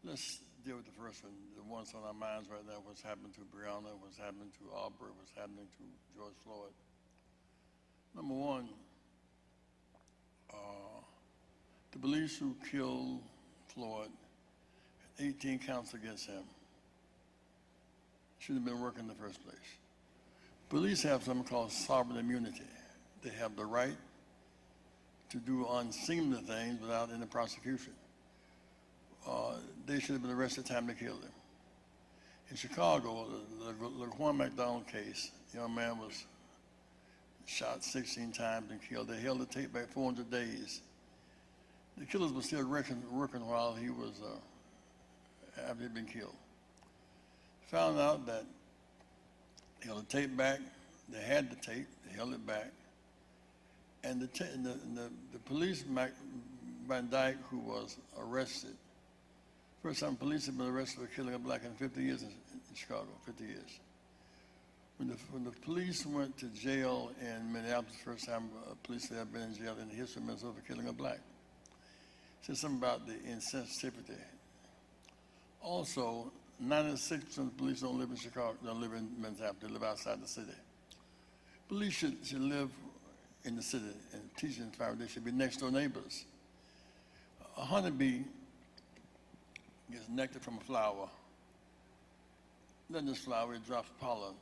Let's deal with the first one. The one's on our minds right now, what's happening to Breonna, what's happening to Aubrey, what's happening to George Floyd. Number one, the police who killed Floyd, 18 counts against him, should have been working in the first place. Police have something called sovereign immunity. They have the right to do unseemly things without any prosecution. They should have been arrested the time they killed him. In Chicago, the Laquan McDonald case, a young man was shot 16 times and killed. They held the tape back 400 days. The killers were still working while he was, after he'd been killed. Found out that they held the tape back, they had the tape, they held it back, and the policeman, Van Dyke, who was arrested, first time police had been arrested for killing a black in 50 years in Chicago, 50 years. When the police went to jail in Minneapolis, first time police had been in jail in the history of Minnesota for killing a black. It said something about the insensitivity. Also, 96% of the police don't live in Chicago, don't live in Minneapolis, they live outside the city. Police should live in the city and teaching environment, they should be next door neighbors. A honeybee gets nectar from a flower. Then this flower, it drops pollen.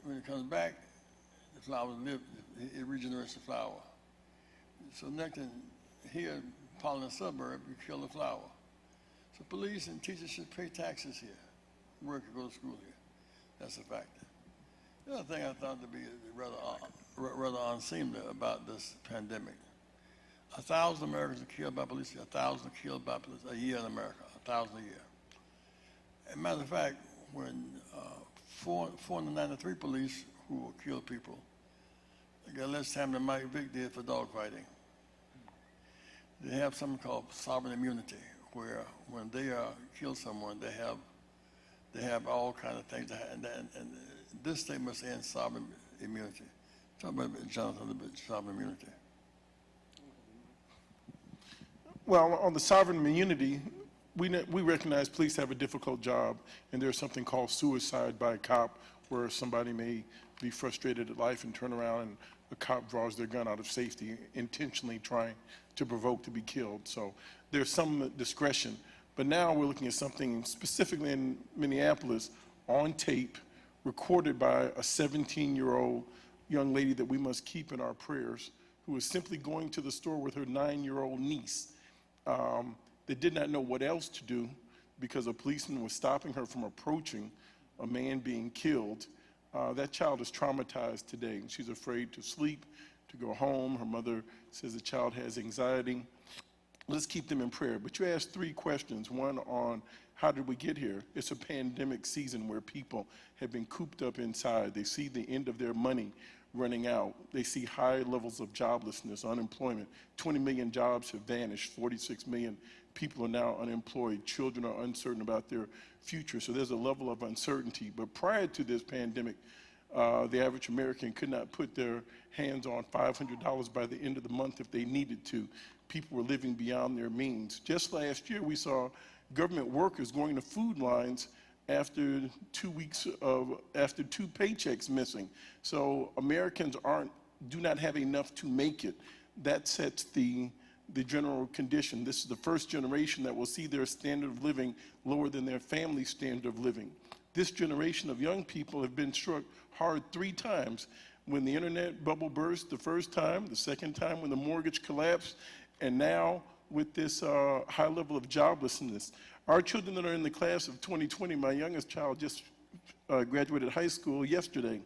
When it comes back, the flower lives, it regenerates the flower. So nectar here, pollen in the suburb, you kill the flower. So police and teachers should pay taxes here, work and go to school here. That's a factor. The other thing I thought to be rather unseemly about this pandemic, 1,000 Americans are killed by police, 1,000 are killed by police a year in America, 1,000 a year. As a matter of fact, when 493 police who killed people, they got less time than Mike Vick did for dogfighting. They have something called sovereign immunity, where when they kill someone, they have all kinds of things, and this state must end sovereign immunity. Talk about Jonathan a little bit, sovereign immunity. Well, on the sovereign immunity, we recognize police have a difficult job, and there's something called suicide by a cop, where somebody may be frustrated at life and turn around and a cop draws their gun out of safety, intentionally trying to provoke to be killed. So there's some discretion. But now we're looking at something specifically in Minneapolis on tape, recorded by a 17-year-old young lady that we must keep in our prayers, who was simply going to the store with her 9-year-old niece. They did not know what else to do because a policeman was stopping her from approaching a man being killed. That child is traumatized today. She's afraid to sleep, to go home. Her mother says the child has anxiety. Let's keep them in prayer. But you asked 3 questions. One on how did we get here? It's a pandemic season where people have been cooped up inside. They see the end of their money running out. They see high levels of joblessness, unemployment. 20 million jobs have vanished. 46 million people are now unemployed. Children are uncertain about their future. So there's a level of uncertainty. But prior to this pandemic, the average American could not put their hands on $500 by the end of the month if they needed to. People were living beyond their means. Just last year, we saw government workers going to food lines after 2 paychecks missing. So Americans do not have enough to make it. That sets the general condition. This is the first generation that will see their standard of living lower than their family standard of living. This generation of young people have been struck hard 3 times. When the internet bubble burst the first time, the second time when the mortgage collapsed, and now with this high level of joblessness. Our children that are in the class of 2020, my youngest child just graduated high school yesterday,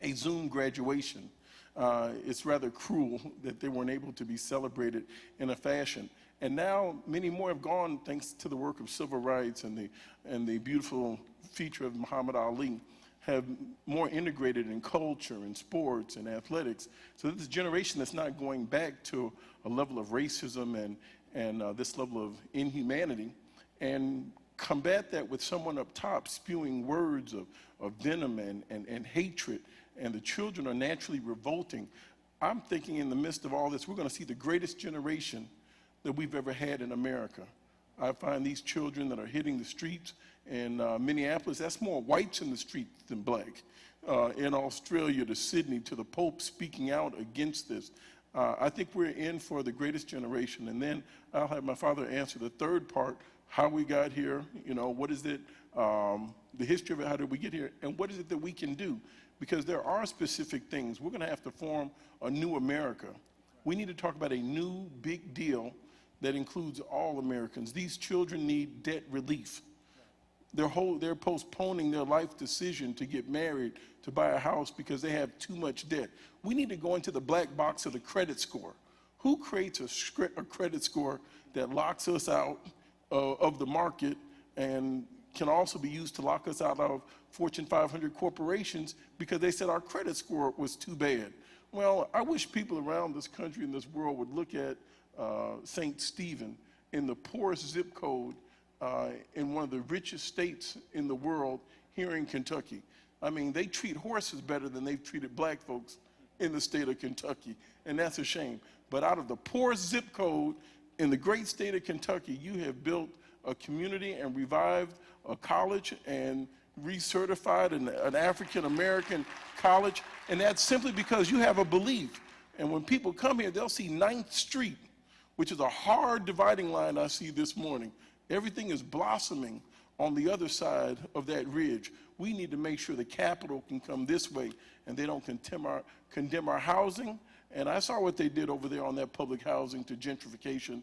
a Zoom graduation. It's rather cruel that they weren't able to be celebrated in a fashion. And now many more have gone thanks to the work of civil rights and the beautiful feature of Muhammad Ali, have more integrated in culture and sports and athletics. So this generation that's not going back to a level of racism and this level of inhumanity, and combat that with someone up top spewing words of venom and hatred, and the children are naturally revolting. I'm thinking in the midst of all this, we're going to see the greatest generation that we've ever had in America. I find these children that are hitting the streets in Minneapolis, that's more whites in the streets than black. In Australia, to Sydney, to the Pope speaking out against this. I think we're in for the greatest generation. And then I'll have my father answer the third part, how we got here, you know, what is it, the history of it, how did we get here, and what is it that we can do? Because there are specific things. We're gonna have to form a new America. We need to talk about a new big deal that includes all Americans. These children need debt relief. They're postponing their life decision to get married, to buy a house because they have too much debt. We need to go into the black box of the credit score. Who creates a credit score that locks us out of the market and can also be used to lock us out of Fortune 500 corporations because they said our credit score was too bad? Well, I wish people around this country and this world would look at St. Stephen in the poorest zip code in one of the richest states in the world here in Kentucky. I mean, they treat horses better than they've treated black folks in the state of Kentucky, and that's a shame. But out of the poorest zip code in the great state of Kentucky, you have built a community and revived a college and recertified an African-American college, and that's simply because you have a belief. And when people come here, they'll see 9th Street, which is a hard dividing line I see this morning. Everything is blossoming on the other side of that ridge. We need to make sure the capital can come this way and they don't condemn our housing. And I saw what they did over there on that public housing to gentrification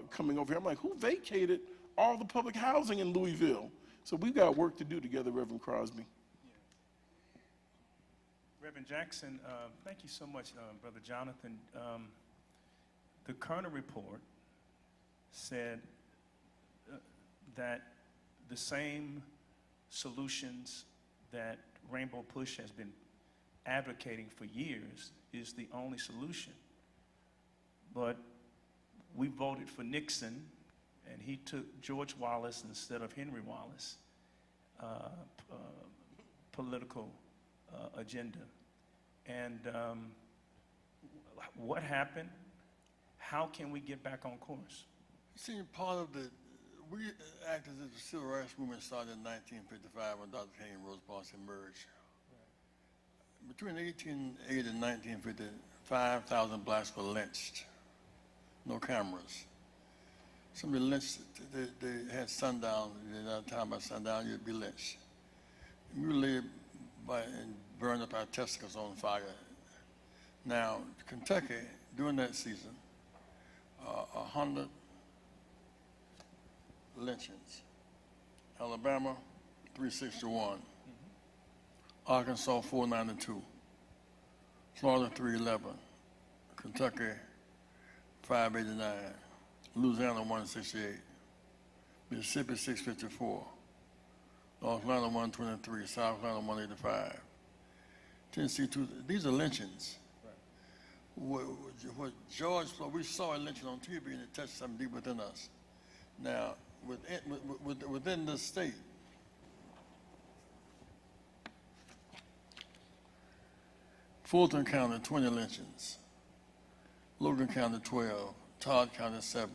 coming over here. I'm like, who vacated all the public housing in Louisville? So we've got work to do together, Reverend Crosby. Reverend Jackson, thank you so much, Brother Jonathan. The Kerner report said that the same solutions that Rainbow Push has been advocating for years is the only solution. But we voted for Nixon, and he took George Wallace instead of Henry Wallace political agenda. And what happened? How can we get back on course? You see, part of we acted as the civil rights movement started in 1955 when Dr. King and Rosa Parks emerged. Right. Between 1880 and 1950, 5,000 blacks were lynched. No cameras. Somebody lynched, they had sundown, time by sundown, you'd be lynched. We lay and burned up our testicles on fire. Now, Kentucky, during that season, 100 lynchings. Alabama, 361. Arkansas, 492. Florida, 311. Kentucky, 589. Louisiana, 168. Mississippi, 654. North Carolina, 123. South Carolina, 185. Tennessee, 2. These are lynchings. Right. What George Floyd, we saw a lynching on TV and it touched something deep within us. Now, within the state, Fulton County, 20 lynchings. Logan County, 12. Todd County, 7.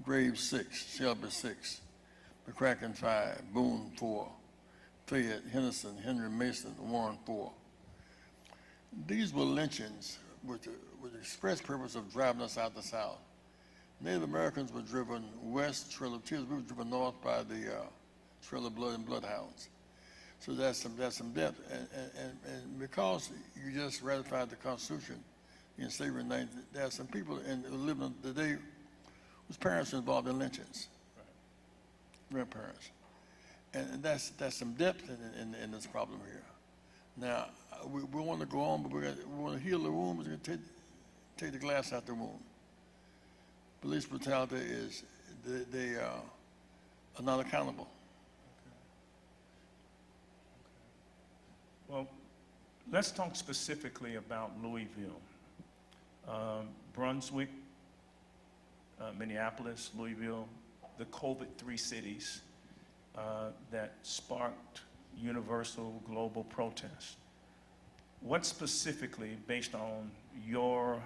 Graves, 6. Shelby, 6. McCracken, 5. Boone, 4. Fayette, Henderson, Henry Mason, Warren, 4. These were lynchings with the express purpose of driving us out the South. Native Americans were driven west, Trail of Tears. We were driven north by the Trail of Blood and Bloodhounds. So that's some depth. And because you just ratified the Constitution in slavery, there are some people living today whose parents were involved in lynchings, grandparents. And that's some depth in this problem here. Now, we want to go on, but we want to heal the wound. We're going to take the glass out the wound. Police brutality is, they are not accountable. Well, let's talk specifically about Louisville. Brunswick, Minneapolis, Louisville, the COVID-3 cities that sparked universal global protest. What specifically, based on your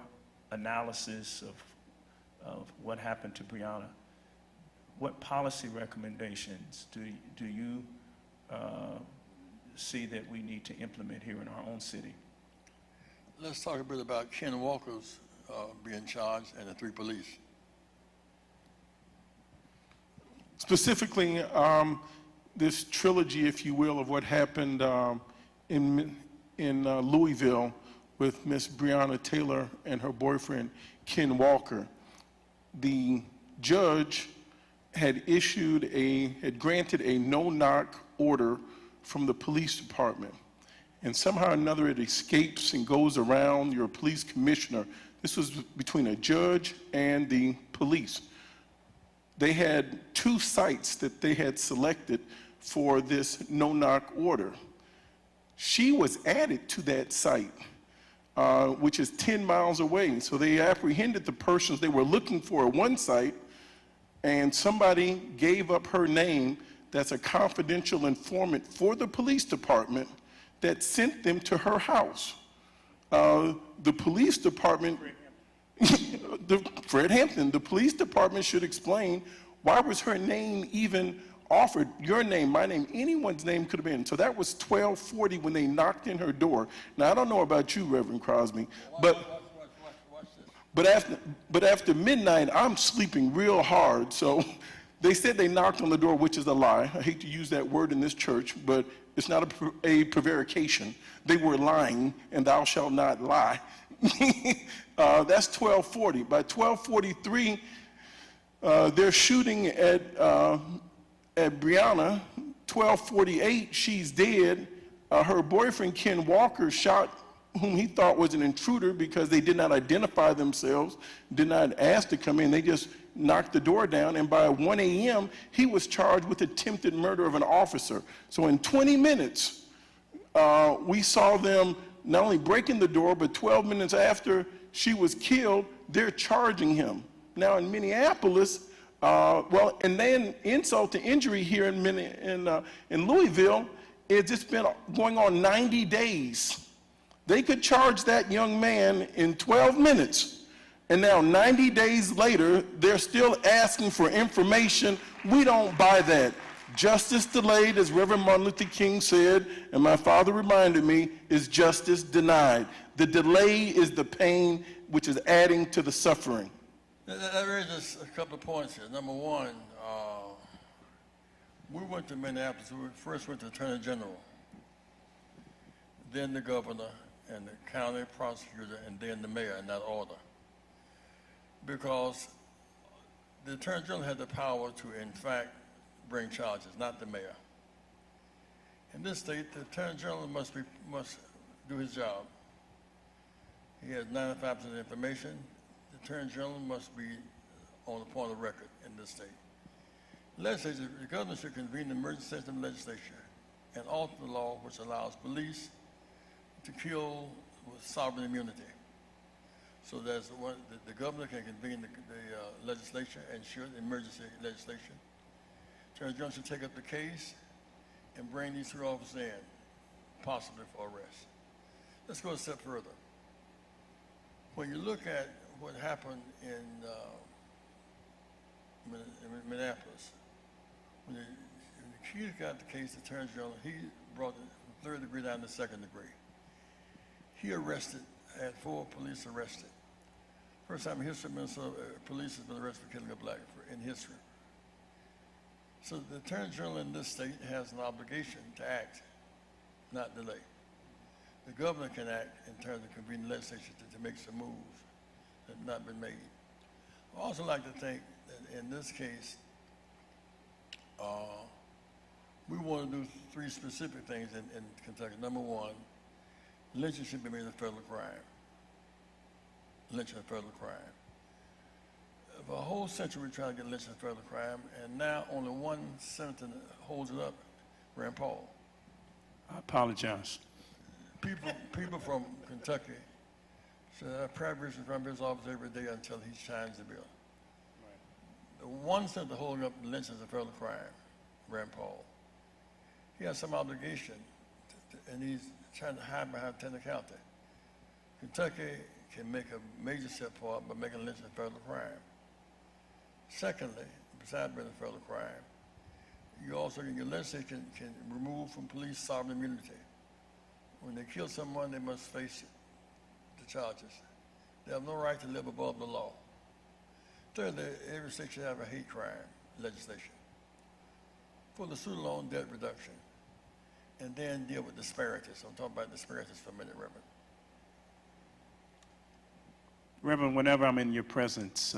analysis of what happened to Breonna, what policy recommendations do you see that we need to implement here in our own city? Let's talk a bit about Ken Walker's being charged and the 3 police. Specifically, this trilogy, if you will, of what happened in Louisville with Miss Breonna Taylor and her boyfriend, Ken Walker. The judge had granted a no-knock order from the police department. And somehow or another it escapes and goes around your police commissioner. This was between a judge and the police. They had 2 sites that they had selected for this no-knock order. She was added to that site, which is 10 miles away. So they apprehended the persons they were looking for at one site, and somebody gave up her name that's a confidential informant for the police department that sent them to her house. The police department, Fred Hampton, the police department should explain why was her name even offered, your name, my name, anyone's name could have been. So that was 12:40 when they knocked in her door. Now, I don't know about you, Reverend Crosby, but after midnight, I'm sleeping real hard. So they said they knocked on the door, which is a lie. I hate to use that word in this church, but it's not a prevarication. They were lying, and thou shalt not lie. That's 12:40. By 12:43, they're shooting at Breonna. 12:48, she's dead. Her boyfriend, Ken Walker, shot whom he thought was an intruder because they did not identify themselves, did not ask to come in. They just knocked the door down, and by 1 a.m., he was charged with attempted murder of an officer. So in 20 minutes, we saw them not only breaking the door, but 12 minutes after she was killed, they're charging him. Now in Minneapolis, and then insult to injury here in Louisville, it's been going on 90 days. They could charge that young man in 12 minutes, and now 90 days later, they're still asking for information. We don't buy that. Justice delayed, as Reverend Martin Luther King said, and my father reminded me, is justice denied. The delay is the pain which is adding to the suffering. That raises a couple of points here. Number one, we went to Minneapolis. We first went to the Attorney General, then the governor, and the county prosecutor, and then the mayor in that order. Because the Attorney General had the power to, in fact, bring charges, not the mayor. In this state, the Attorney General must do his job. He has 95% of the information. The Attorney General must be on the point of record in this state. Legislature, the governor should convene the emergency session of the legislature and alter the law which allows police to kill with sovereign immunity. So that's the governor can convene the legislature and should emergency legislation. Attorney General should take up the case and bring these 3 officers in, possibly for arrest. Let's go a step further. When you look at what happened in Minneapolis, when the Keys got the case, the Attorney General, he brought the 3rd degree down to 2nd degree. He had 4 police arrested. First time in history, Minnesota police has been arrested for killing a black in history. So the Attorney General in this state has an obligation to act, not delay. The governor can act in terms of convening the legislature to make some moves that have not been made. I also like to think that in this case, we want to do 3 specific things in Kentucky. Number one, lynching should be made a federal crime. Lynching a federal crime. For a whole century, we tried to get lynching a federal crime, and now only one senator holds it up, Rand Paul. I apologize. People from Kentucky should have prayer vision from his office every day until he signs the bill. Right. The one senator holding up lynching as a federal crime, Rand Paul. He has some obligation, and he's trying to hide behind technicality. Kentucky can make a major step forward by making lynching a federal crime. Secondly, besides being a federal crime, you also, your legislation can remove from police sovereign immunity. When they kill someone, they must face the charges. They have no right to live above the law. Thirdly, every state should have a hate crime legislation for the student loan debt reduction, and then deal with disparities. I'm talking about disparities for a minute, Reverend. Reverend, whenever I'm in your presence,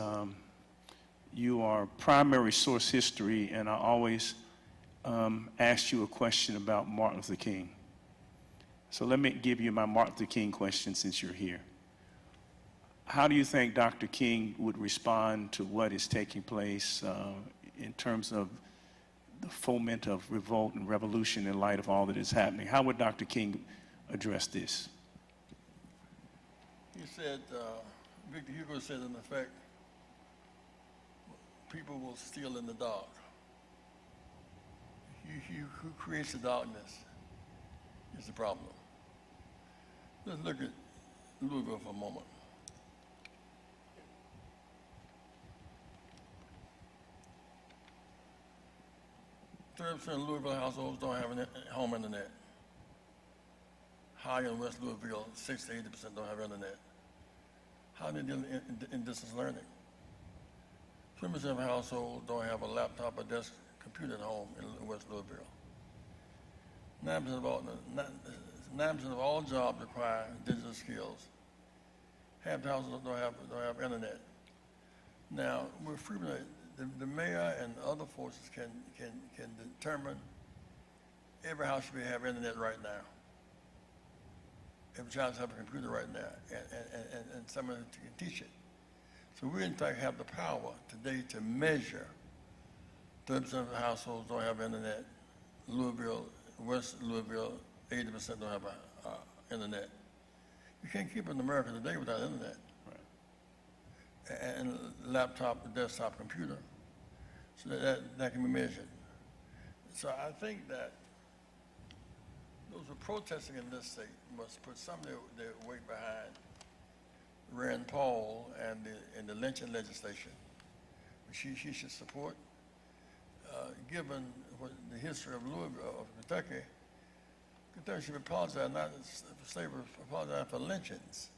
you are primary source history, and I always ask you a question about Martin Luther King. So let me give you my Martin Luther King question since you're here. How do you think Dr. King would respond to what is taking place in terms of the foment of revolt and revolution in light of all that is happening? How would Dr. King address this? He said, Victor Hugo said, in effect, people will steal in the dark. Who creates the darkness is the problem. Let's look at Louisville for a moment. 30% of Louisville households don't have home internet. High in West Louisville, 60 to 80% don't have internet. How do they deal in distance learning? 20% of households don't have a laptop or desk computer at home in West Louisville. 9% of all jobs require digital skills. Half the households don't have internet. Now, we're frequently, the mayor and other forces can determine every house should have internet right now. Every child should have a computer right now, and someone can teach it. So we in fact have the power today to measure 30% of the households don't have internet. Louisville, West Louisville, 80% don't have internet. You can't keep in America today without internet. And laptop, desktop computer, so that can be measured. So I think that those who are protesting in this state must put some of their weight behind Rand Paul and the lynching legislation, which she should support. Given the history of Louisville, of Kentucky should apologize not for slavery, apologize for lynchings.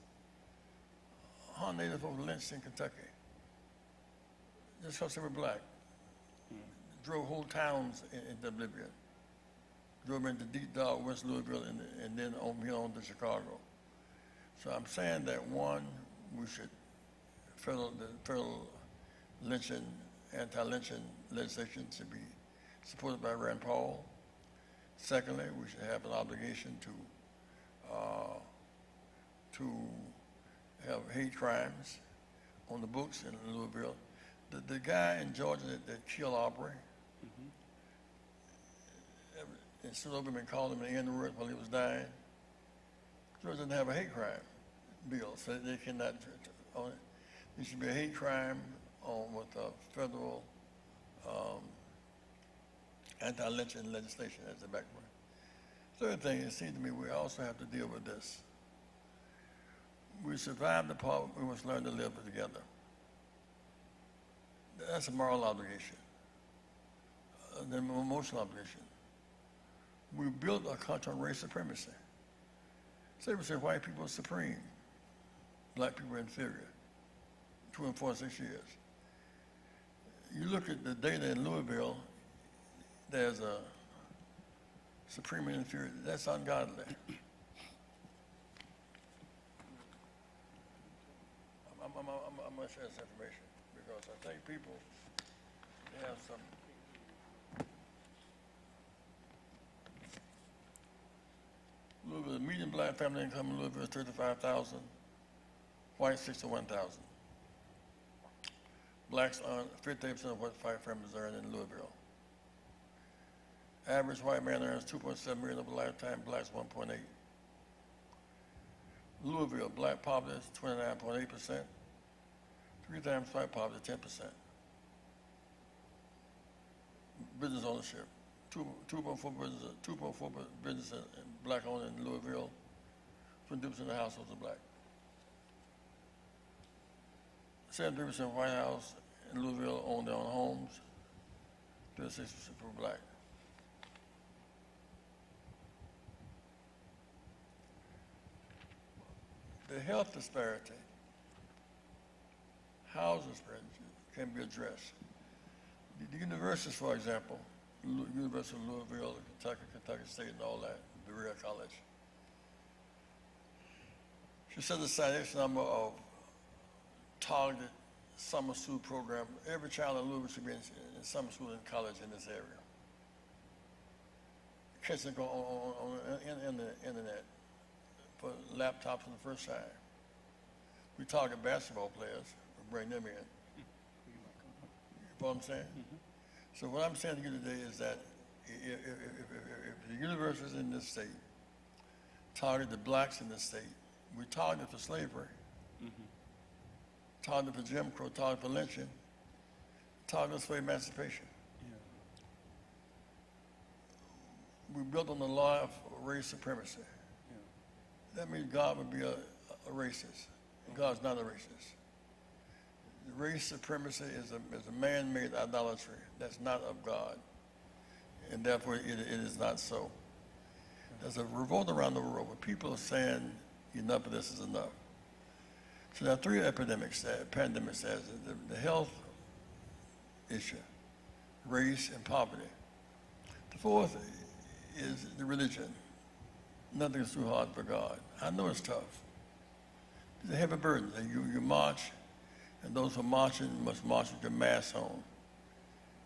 100 Native folks lynched in Kentucky just because they were black. Drove whole towns into oblivion. Drove into deep dark West Louisville and then on to Chicago. So I'm saying that one, we should, the federal lynching, anti-lynching legislation should be supported by Rand Paul. Secondly, we should have an obligation to have hate crimes on the books in Louisville. The guy in Georgia that killed Aubrey, instead of him and called him an N-word while he was dying, Georgia doesn't have a hate crime bill, so they cannot own it. There should be a hate crime with federal anti-lynching legislation as the backbone. Third thing, it seems to me we also have to deal with this. We survived the part, we must learn to live together. That's a moral obligation, an emotional obligation. We built a country on race supremacy. Slavery said white people are supreme, black people are inferior, 2 and 4 and 6 years. You look at the data in Louisville, there's a supreme and inferior. That's ungodly. I'm going to share this information because I think people have some. Louisville, the median black family income in Louisville is $35,000, white 61,000. Blacks earn 58% of what white families earn in Louisville. Average white man earns $2.7 million over a lifetime, blacks 1.8. Louisville, black poverty is 29.8%, 3 times white poverty, 10%. Business ownership, 2.4 businesses black owned in Louisville, 22% of the households are black. 73% White House in Louisville own their own homes, 36% for black. The health disparity, housing disparity can be addressed. The universities, for example, University of Louisville, Kentucky State, and all that, Berea College, should set aside X number of targeted summer school program. Every child in Louisville should be in summer school and college in this area. Kids that go on the internet, put laptops on the first time. We target basketball players, we bring them in. You know what I'm saying? So what I'm saying to you today is that if the universities in this state target the blacks in this state, we target for slavery, target for Jim Crow, target for lynching, target for emancipation. We built on the law of race supremacy. That means God would be a racist. And God's not a racist. Race supremacy is a man-made idolatry that's not of God. And therefore it is not so. There's a revolt around the world where people are saying enough of this is enough. So there are three pandemics, the health issue, race, and poverty. The fourth is the religion. Nothing is too hard for God. I know it's tough. It's a heavy burden. You march, and those who are marching must march with your mask on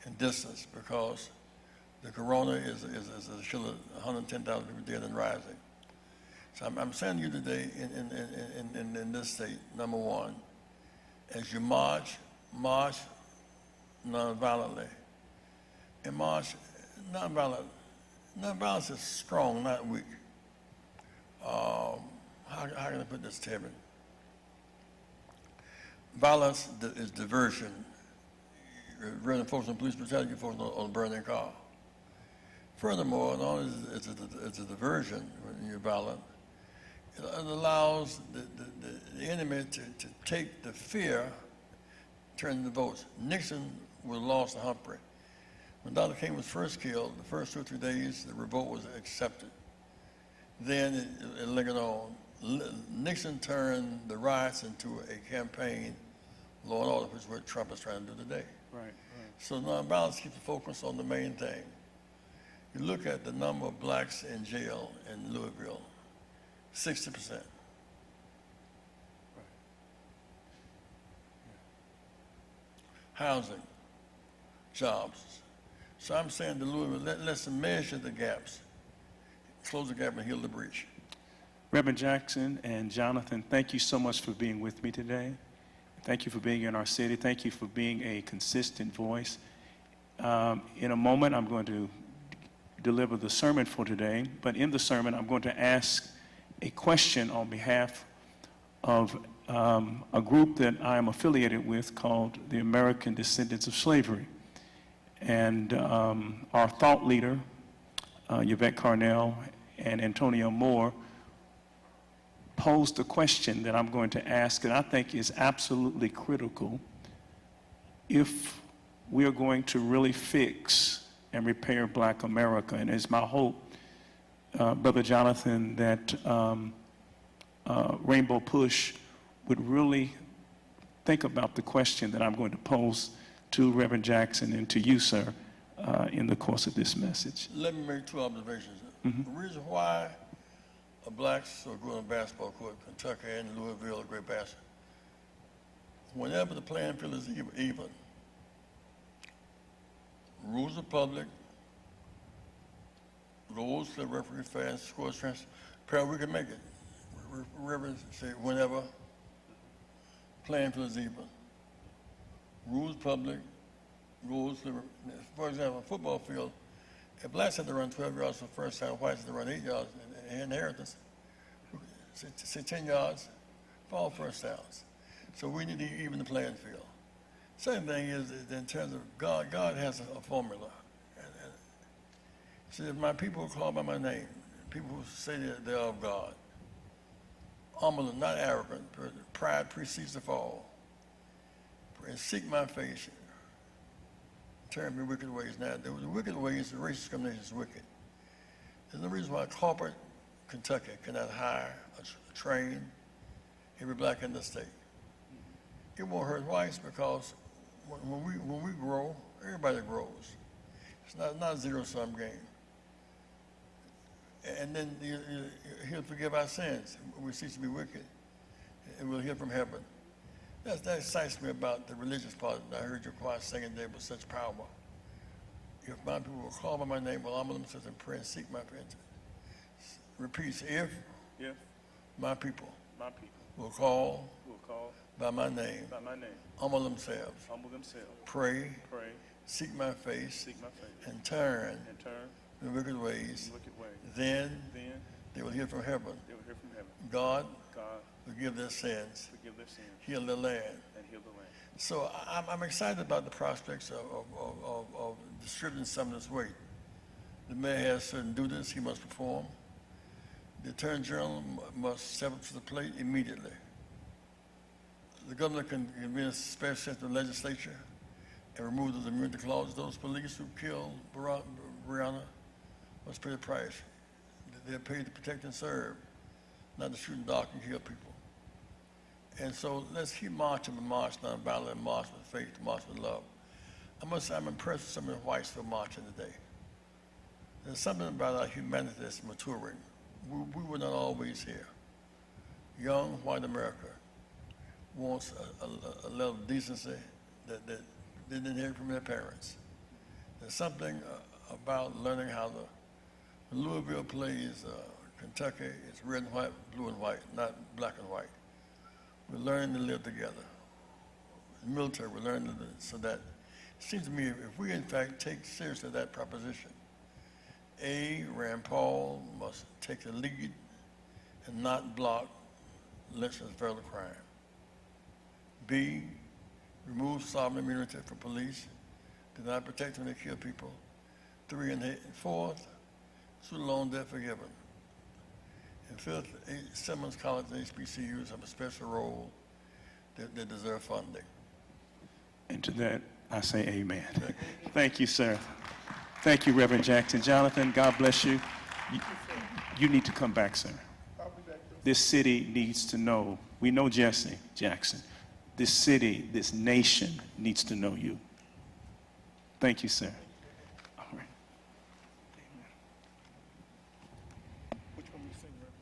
and distance, because the corona is killing 110,000 people dead and rising. So I'm saying to you today in this state, number one, as you march nonviolently. And march nonviolently. Nonviolence is strong, not weak. How can I put this, Tevin? Violence is diversion. Running folks on police brutality, you folks on a burning car. Furthermore, not only is it a diversion when you're violent, it allows the enemy to take the fear, turn into votes. Nixon was lost to Humphrey. When Dr. King was first killed, the first 2 or 3 days, the revolt was accepted. Then it lingered on. Nixon turned the riots into a campaign, law and order, which is what Trump is trying to do today. Right. So nonviolence keeps the focus on the main thing. You look at the number of blacks in jail in Louisville, 60%. Housing, jobs. So I'm saying to Louisville, let's measure the gaps, close the gap and heal the breach. Reverend Jackson and Jonathan, thank you so much for being with me today. Thank you for being in our city. Thank you for being a consistent voice. In a moment, I'm going to deliver the sermon for today, but in the sermon, I'm going to ask a question on behalf of a group that I am affiliated with called the American Descendants of Slavery. And our thought leader, Yvette Carnell and Antonio Moore, posed a question that I'm going to ask that I think is absolutely critical if we are going to really fix and repair Black America. And it's my hope, Brother Jonathan, that Rainbow Push would really think about the question that I'm going to pose to Reverend Jackson and to you, sir, in the course of this message. Let me make 2 observations. The reason why blacks are going to basketball court, Kentucky and Louisville, a great basketball. Whenever the playing field is even, rules are public, goals to the referee, fast, scores, transfer, we can make it. Reverend say whenever playing field is even. Rules public, goals to, for example, a football field, if blacks had to run 12 yards for the first time, whites had to run 8 yards, inheritance, say 10 yards for all first downs. So we need to even the playing field. Second thing is in terms of God, God has a formula. See, if my people call by my name, people who say they're of God, humble and not arrogant, pride precedes the fall. and seek my face, turn from your wicked ways. Now, the wicked ways, the racial discrimination is wicked. There's no reason why corporate Kentucky cannot hire or train every black in the state. It won't hurt whites because when we grow, everybody grows. It's not a zero-sum game. And then he'll forgive our sins. We cease to be wicked, and we'll hear from heaven. That excites me about the religious part. I heard your choir singing today with such power. If my people will call by my name, will humble themselves and pray and seek my face. Repeats, if my people will call by my name, humble themselves, pray, seek my face, and turn from the wicked ways, then they will hear from heaven. God forgive their sins, heal their land. So I'm excited about the prospects of distributing some of this weight. The mayor has certain duties he must perform. The Attorney General must step up to the plate immediately. The governor can convene a special session of the legislature and remove those immunity clauses. Those police who killed Breonna must pay the price. They're paid to protect and serve, not to shoot and dock and kill people. And so let's keep marching, but march nonviolently, march with faith, march with love. I must say I'm impressed with some of the whites who are marching today. There's something about our humanity that's maturing. We were not always here. Young white America wants a level of decency that they didn't inherit from their parents. There's something about learning how when Louisville plays Kentucky, it's red and white, blue and white, not black and white. We're learning to live together. In the military, we're learning to live, so that it seems to me if we in fact take seriously that proposition, Rand Paul must take the lead and not block lynching as a federal crime. B, remove sovereign immunity for police, do not protect when they kill people. 3 and 4th, student loan debt forgiven. And 5th, Simmons College and HBCUs have a special role that deserve funding. And to that, I say amen. Thank you, sir. Thank you, Reverend Jackson. Jonathan, God bless you. You need to come back, sir. This city needs to know. We know Jesse Jackson. This city, this nation needs to know you. Thank you, sir. All right. Which one we sing, Reverend?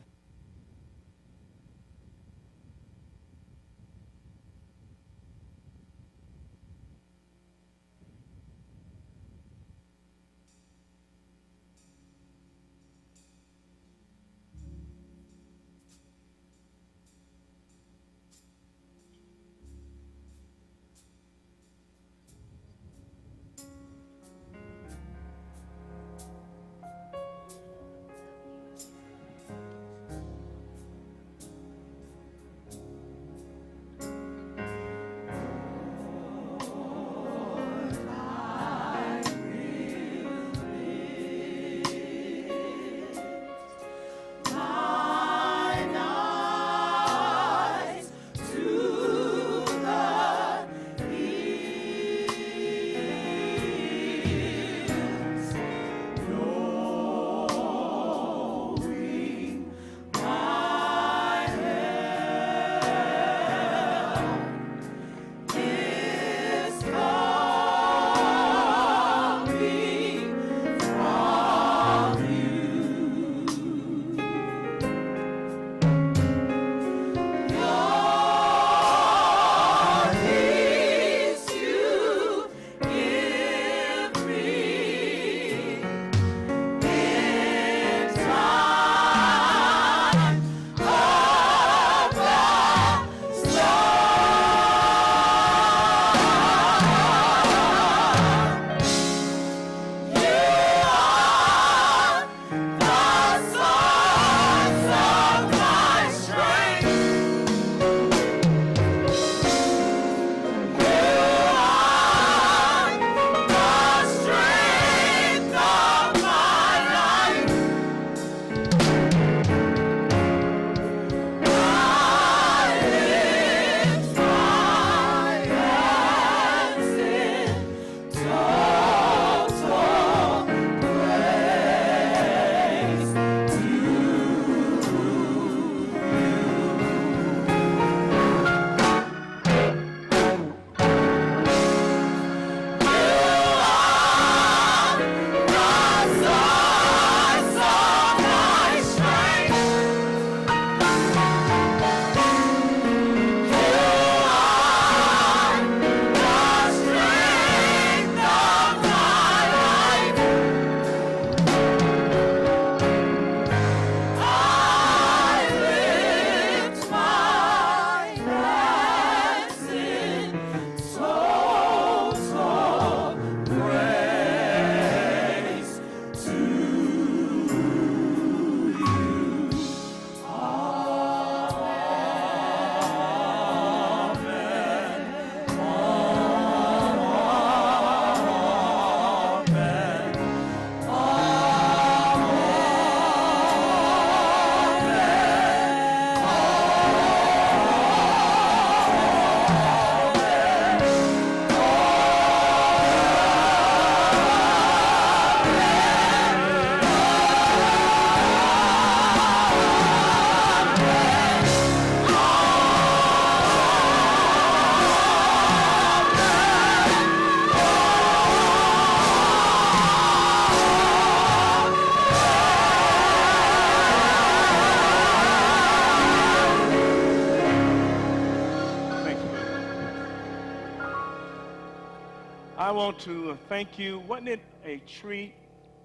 I want to thank you. Wasn't it a treat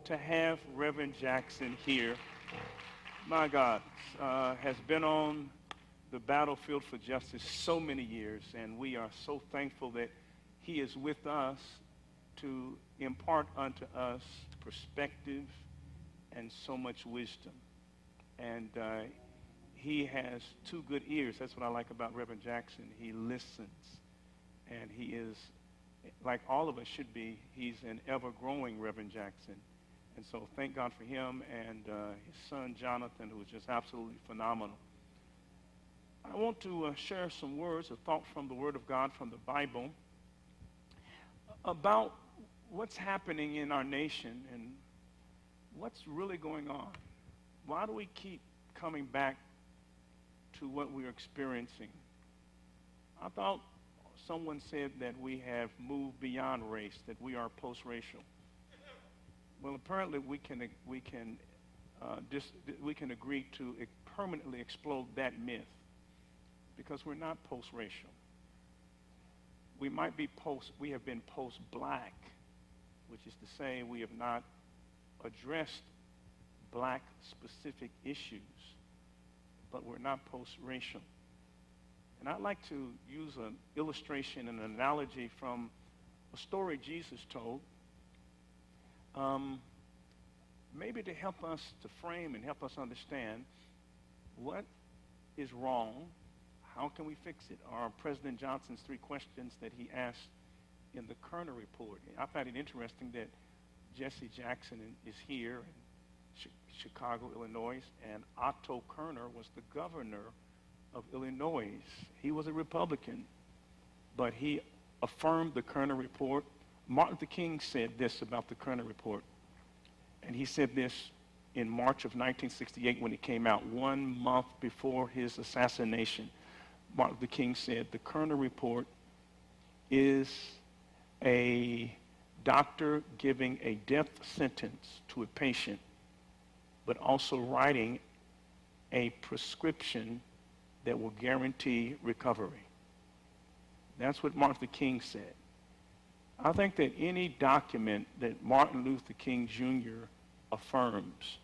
to have Reverend Jackson here? My God, has been on the battlefield for justice so many years, and we are so thankful that he is with us to impart unto us perspective and so much wisdom. And he has two good ears. That's what I like about Reverend Jackson. He listens, and he is, like all of us should be, he's an ever-growing Reverend Jackson. And so thank God for him and his son, Jonathan, who is just absolutely phenomenal. I want to share some words, a thought from the Word of God, from the Bible, about what's happening in our nation and what's really going on. Why do we keep coming back to what we're experiencing? I thought someone said that we have moved beyond race, that we are post-racial. Well, apparently we can agree to permanently explode that myth, because we're not post-racial. We have been post-black, which is to say we have not addressed black-specific issues, but we're not post-racial. And I'd like to use an illustration, an analogy from a story Jesus told, maybe to help us to frame and help us understand what is wrong, how can we fix it, are President Johnson's 3 questions that he asked in the Kerner report. I find it interesting that Jesse Jackson is here in Chicago, Illinois, and Otto Kerner was the governor of Illinois. He was a Republican, but he affirmed the Kerner report. Martin Luther King said this about the Kerner report, and he said this in March of 1968 when it came out, 1 month before his assassination. Martin Luther King said, the Kerner report is a doctor giving a death sentence to a patient, but also writing a prescription that will guarantee recovery. That's what Martin Luther King said. I think that any document that Martin Luther King Jr. affirms,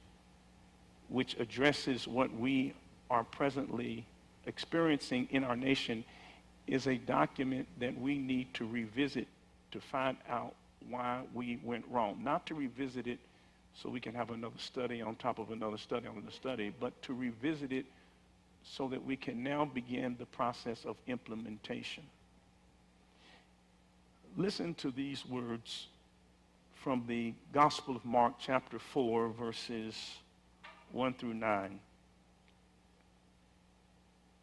which addresses what we are presently experiencing in our nation, is a document that we need to revisit to find out why we went wrong. Not to revisit it so we can have another study on top of another study on another study, but to revisit it so that we can now begin the process of implementation. Listen to these words from the Gospel of Mark, chapter 4, verses 1 through 9.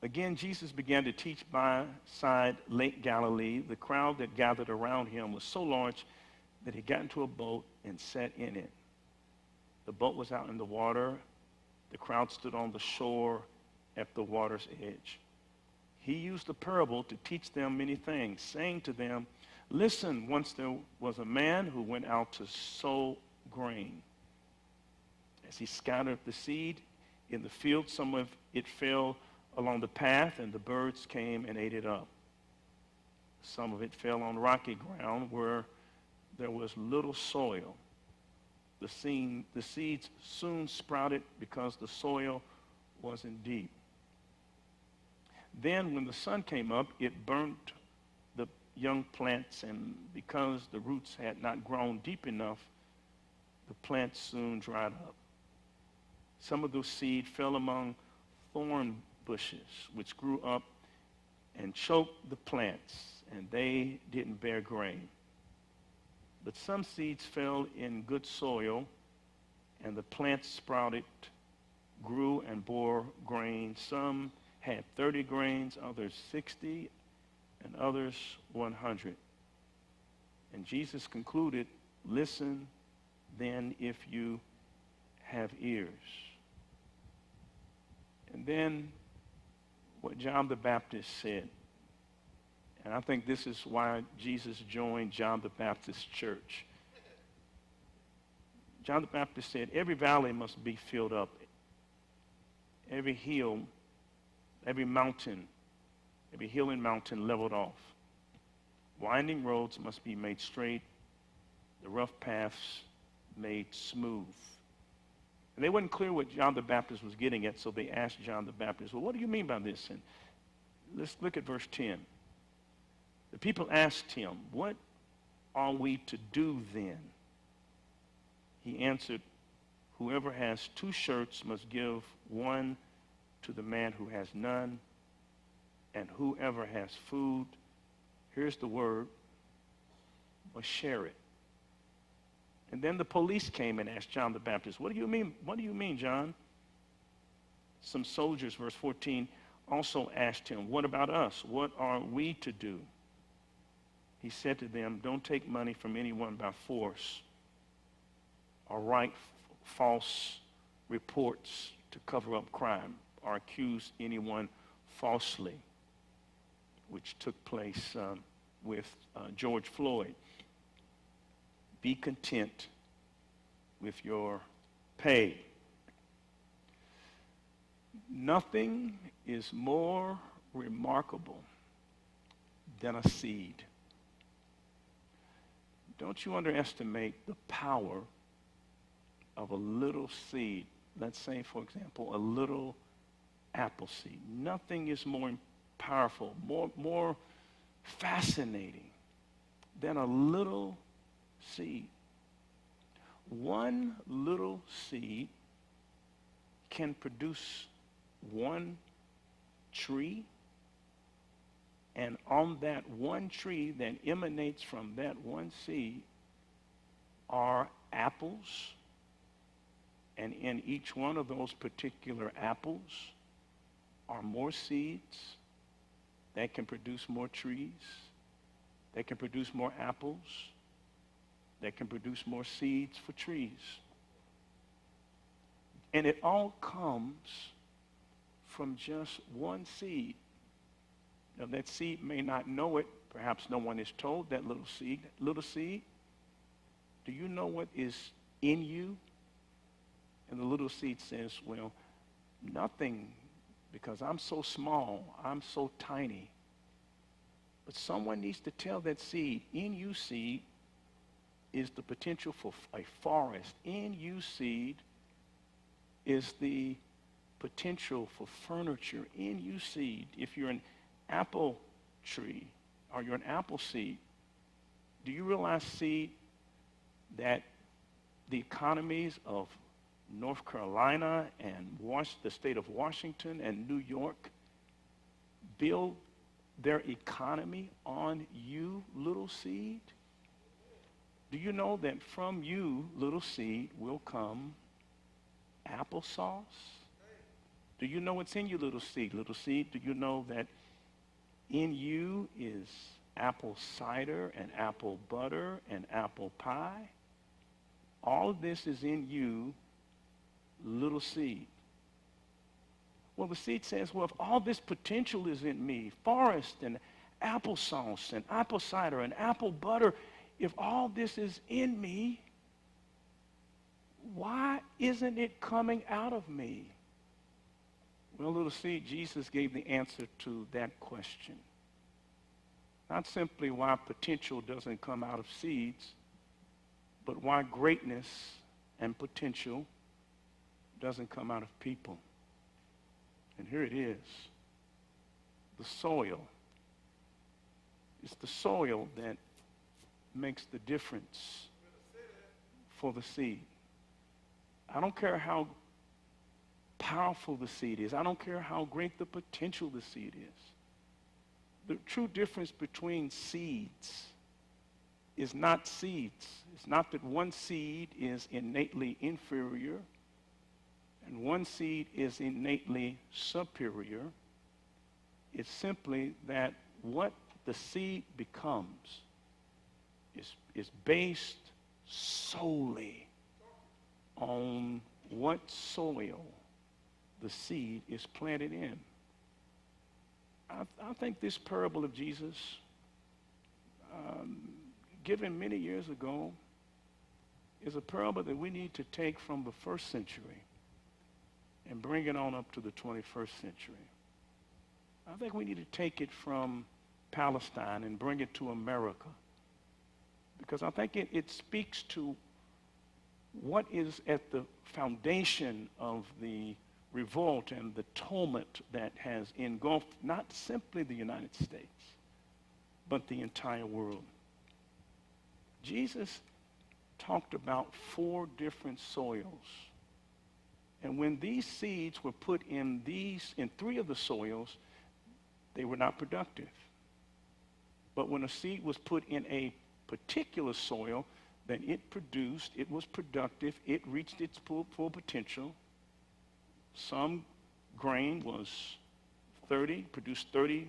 Again, Jesus began to teach beside Lake Galilee. The crowd that gathered around him was so large that he got into a boat and sat in it. The boat was out in the water. The crowd stood on the shore at the water's edge. He used a parable to teach them many things, saying to them, listen, once there was a man who went out to sow grain. As he scattered the seed in the field, some of it fell along the path, and the birds came and ate it up. Some of it fell on rocky ground where there was little soil. The seeds soon sprouted because the soil wasn't deep. Then when the sun came up, it burnt the young plants, and because the roots had not grown deep enough, the plants soon dried up. Some of those seed fell among thorn bushes, which grew up and choked the plants, and they didn't bear grain. But some seeds fell in good soil, and the plants sprouted, grew, and bore grain. Some had 30 grains, others 60, and others 100. And Jesus concluded, listen then if you have ears. And then what John the Baptist said, and I think this is why Jesus joined John the Baptist church. John the Baptist said, every valley must be filled up. Every hill, every mountain, every hill and mountain leveled off. Winding roads must be made straight, the rough paths made smooth. And they weren't clear what John the Baptist was getting at, so they asked John the Baptist, well, what do you mean by this? And let's look at verse 10. The people asked him, what are we to do then? He answered, whoever has 2 shirts must give one to the man who has none, and whoever has food, here's the word, must share it. And then the police came and asked John the Baptist, what do you mean? What do you mean, John? Some soldiers, verse 14, also asked him, what about us? What are we to do? He said to them, don't take money from anyone by force or write false reports to cover up crime or accuse anyone falsely, which took place with George Floyd. Be content with your pay. Nothing is more remarkable than a seed. Don't you underestimate the power of a little seed. Let's say, for example, a little apple seed. Nothing is more powerful, more fascinating than a little seed. One little seed can produce one tree, and on that one tree that emanates from that one seed are apples, and in each one of those particular apples are more seeds that can produce more trees, that can produce more apples, that can produce more seeds for trees. And it all comes from just one seed. Now that seed may not know it. Perhaps no one is told that little seed. Little seed, do you know what is in you? And the little seed says, well, nothing, because I'm so small, I'm so tiny. But someone needs to tell that seed, in you seed is the potential for a forest. In you seed is the potential for furniture. In you seed, if you're an apple tree or you're an apple seed, do you realize, seed, that the economies of North Carolina and the state of Washington and New York build their economy on you, little seed? Do you know that from you, little seed, will come applesauce? Do you know what's in you, little seed? Little seed, do you know that in you is apple cider and apple butter and apple pie? All of this is in you, little seed. Well, the seed says, well, if all this potential is in me, forest and applesauce and apple cider and apple butter, if all this is in me, why isn't it coming out of me? Well, little seed, Jesus gave the answer to that question. Not simply why potential doesn't come out of seeds, but why greatness and potential doesn't come out of people. And here it is. The soil. It's the soil that makes the difference for the seed. I don't care how powerful the seed is. I don't care how great the potential the seed is. The true difference between seeds is not seeds. It's not that one seed is innately inferior and one seed is innately superior. It's simply that what the seed becomes is based solely on what soil the seed is planted in. I think this parable of Jesus, given many years ago, is a parable that we need to take from the first century and bring it on up to the 21st century. I think we need to take it from Palestine and bring it to America. Because I think it speaks to what is at the foundation of the revolt and the tumult that has engulfed not simply the United States, but the entire world. Jesus talked about 4 different soils. And when these seeds were put in 3 of the soils, they were not productive. But when a seed was put in a particular soil, then it was productive, it reached its full potential. Some grain was 30, produced 30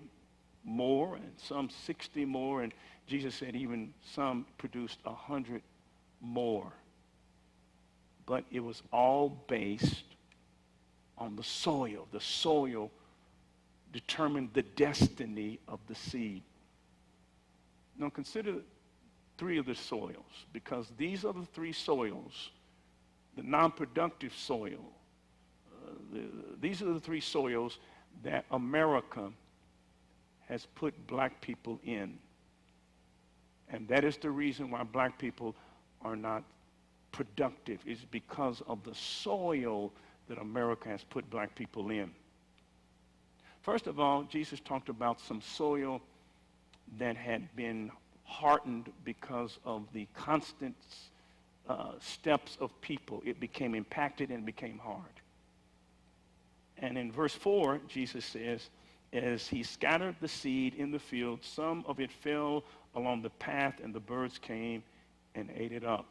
more, and some 60 more, and Jesus said even some produced 100 more. But it was all based on the soil. The soil determined the destiny of the seed. Now consider 3 of the soils, because these are the 3 soils, the non-productive soil. These are the 3 soils that America has put black people in. And that is the reason why black people are not productive, is because of the soil that America has put black people in. First of all, Jesus talked about some soil that had been hardened because of the constant steps of people. It became impacted and became hard. And in verse 4, Jesus says, as he scattered the seed in the field, some of it fell along the path, and the birds came and ate it up.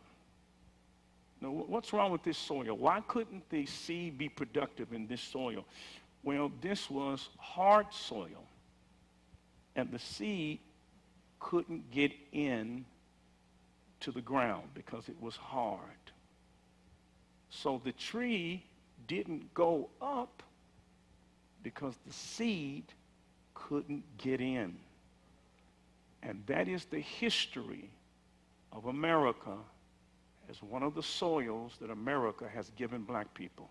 Now, what's wrong with this soil? Why couldn't the seed be productive in this soil? Well, this was hard soil, and the seed couldn't get in to the ground because it was hard. So the tree didn't go up because the seed couldn't get in. And that is the history of America as one of the soils that America has given black people.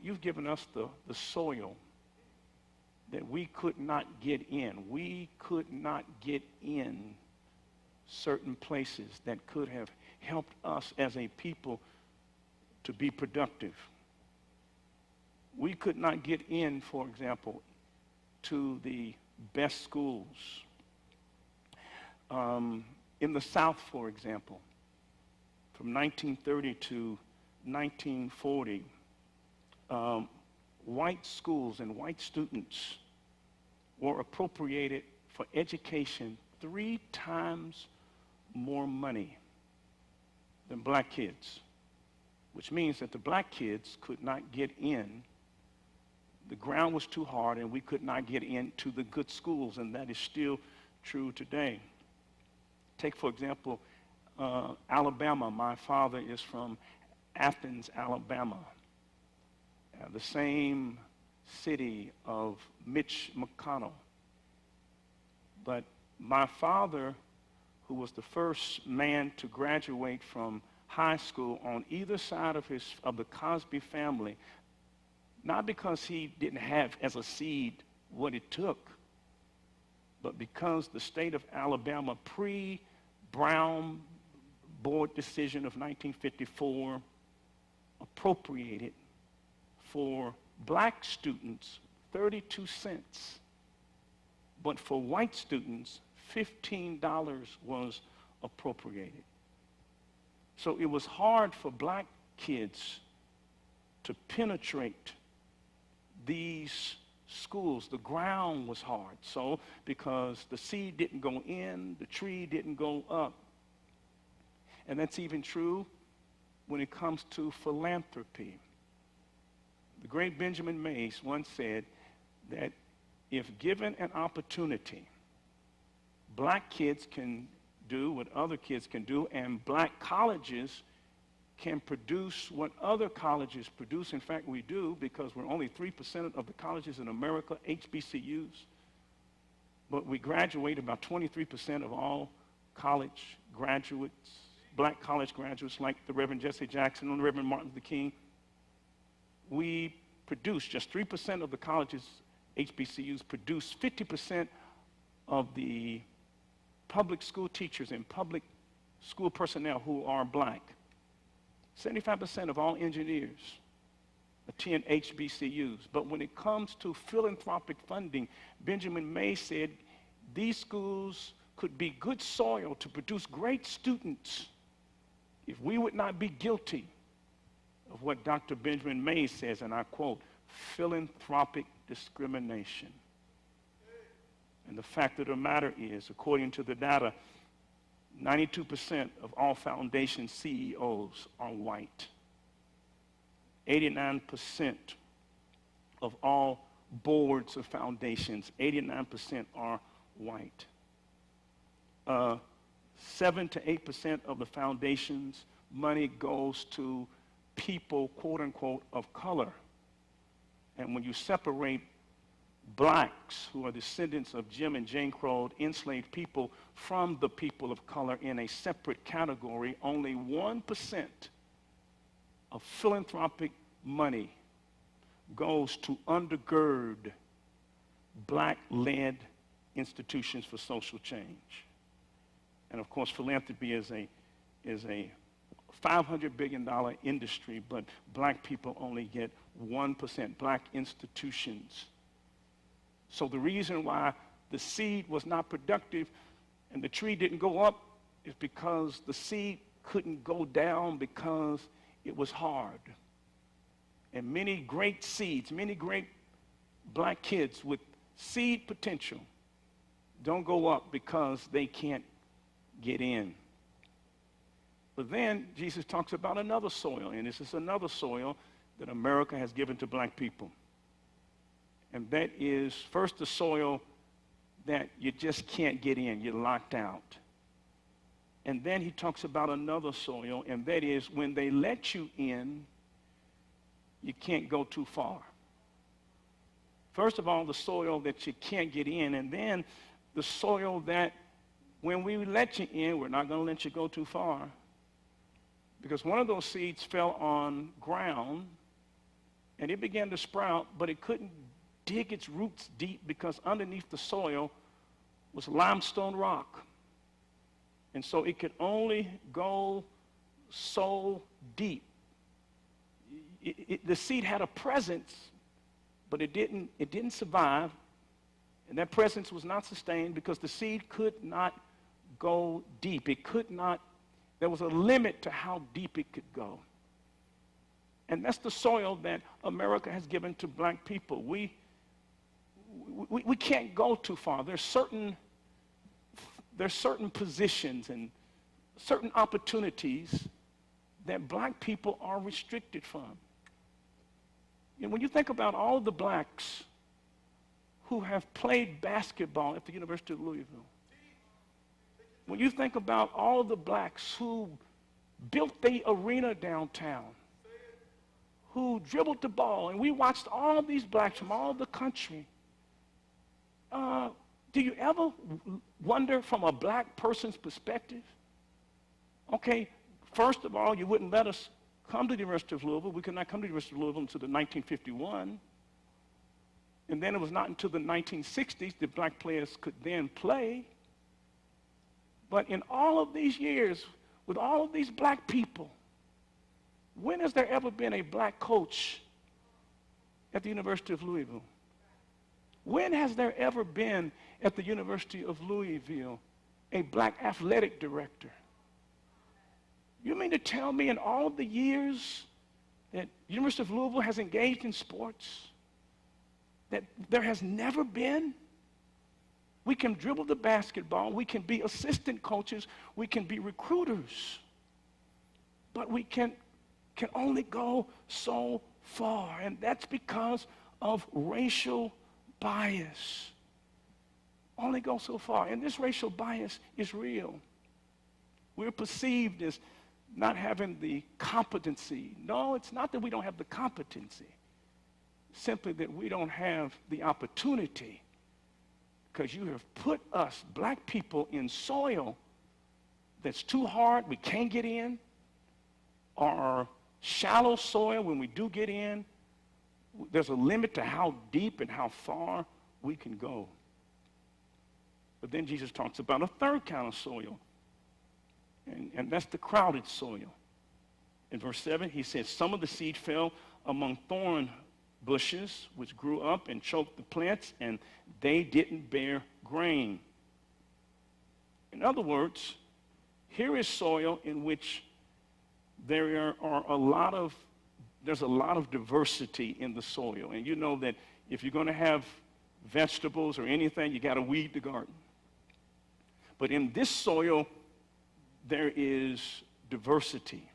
You've given us the soil that we could not get in. We could not get in certain places that could have helped us as a people to be productive. We could not get in, for example, to the best schools. In the South, for example, from 1930 to 1940, white schools and white students were appropriated for education 3 times more money than black kids, which means that the black kids could not get in. The ground was too hard, and we could not get into the good schools, and that is still true today. Take, for example, Alabama. My father is from Athens, Alabama, the same city of Mitch McConnell. But my father, who was the first man to graduate from high school on either side of the Cosby family, not because he didn't have as a seed what it took, but because the state of Alabama, pre-Brown board decision of 1954, appropriated for black students 32 cents, but for white students, $15 was appropriated. So it was hard for black kids to penetrate these schools. The ground was hard. So because the seed didn't go in, the tree didn't go up. And that's even true when it comes to philanthropy. The great Benjamin Mays once said that if given an opportunity, black kids can do what other kids can do, and black colleges can produce what other colleges produce. In fact, we do, because we're only 3% of the colleges in America, HBCUs. But we graduate about 23% of all college graduates, black college graduates, like the Reverend Jesse Jackson and the Reverend Martin Luther King. We produce, just 3% of the colleges, HBCUs, produce 50% of the public school teachers and public school personnel who are black. 75% of all engineers attend HBCUs. But when it comes to philanthropic funding, Benjamin May said these schools could be good soil to produce great students if we would not be guilty of what Dr. Benjamin May says, and I quote, philanthropic discrimination. And the fact of the matter is, according to the data, 92% of all foundation CEOs are white. 89% of all boards of foundations, 89% are white. 7 to 8% of the foundation's money goes to people, quote unquote, of color. And when you separate blacks, who are descendants of Jim and Jane Crow, enslaved people, from the people of color in a separate category, only 1% of philanthropic money goes to undergird black-led institutions for social change. And of course, philanthropy is a $500 billion industry, but black people only get 1%, black institutions. So the reason why the seed was not productive and the tree didn't go up is because the seed couldn't go down because it was hard. And many great seeds, many great black kids with seed potential don't go up because they can't get in. But then Jesus talks about another soil, and this is another soil that America has given to black people. And that is, first, the soil that you just can't get in, you're locked out. And then he talks about another soil, and that is when they let you in, you can't go too far. First of all, the soil that you can't get in, and then the soil that when we let you in, we're not going to let you go too far. Because one of those seeds fell on ground, and it began to sprout, but it couldn't dig its roots deep because underneath the soil was limestone rock. And so it could only go so deep. The seed had a presence, but it didn't survive. And that presence was not sustained because the seed could not go deep. It could not, there was a limit to how deep it could go. And that's the soil that America has given to black people. We can't go too far. There's certain positions and certain opportunities that black people are restricted from. And when you think about all the blacks who have played basketball at the University of Louisville, when you think about all the blacks who built the arena downtown, who dribbled the ball, and we watched all these blacks from all the country, do you ever wonder from a black person's perspective? Okay, first of all, you wouldn't let us come to the University of Louisville. We could not come to the University of Louisville until the 1951. And then it was not until the 1960s that black players could then play. But in all of these years, with all of these black people, when has there ever been a black coach at the University of Louisville? When has there ever been at the University of Louisville a black athletic director? You mean to tell me in all of the years that the University of Louisville has engaged in sports, that there has never been? We can dribble the basketball, we can be assistant coaches, we can be recruiters, but we can only go so far, and that's because of racial bias. Only go so far, and this racial bias is real. We're perceived as not having the competency. No, it's not that we don't have the competency, simply that we don't have the opportunity, because you have put us, black people, in soil that's too hard, we can't get in, or shallow soil. When we do get in, there's a limit to how deep and how far we can go. But then Jesus talks about a third kind of soil, and that's the crowded soil. In verse 7, he says, some of the seed fell among thorn bushes, which grew up and choked the plants, and they didn't bear grain. In other words, here is soil in which there's a lot of diversity in the soil. And you know that if you're going to have vegetables or anything, you got to weed the garden. But in this soil, there is diversity.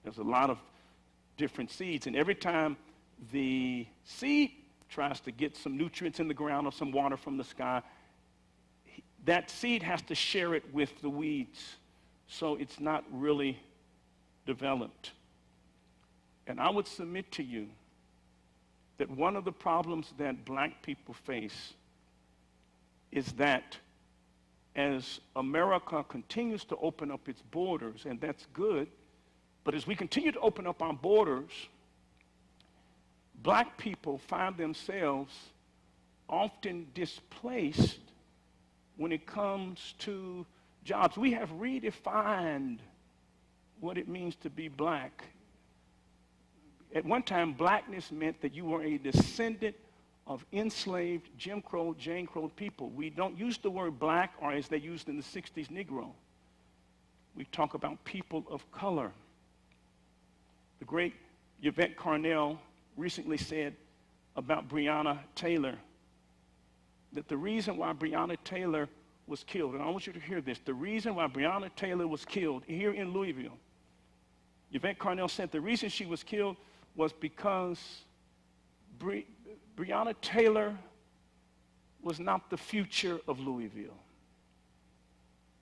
There's a lot of different seeds. And every time the seed tries to get some nutrients in the ground or some water from the sky, that seed has to share it with the weeds. So it's not really developed. And I would submit to you that one of the problems that black people face is that as America continues to open up its borders, and that's good, but as we continue to open up our borders, black people find themselves often displaced when it comes to jobs. We have redefined what it means to be black. At one time, blackness meant that you were a descendant of enslaved Jim Crow, Jane Crow people. We don't use the word black, or as they used in the 60s, Negro. We talk about people of color. The great Yvette Carnell recently said about Breonna Taylor that the reason why Breonna Taylor was killed, and I want you to hear this, the reason why Breonna Taylor was killed here in Louisville, Yvette Carnell said the reason she was killed was because Breonna Taylor was not the future of Louisville.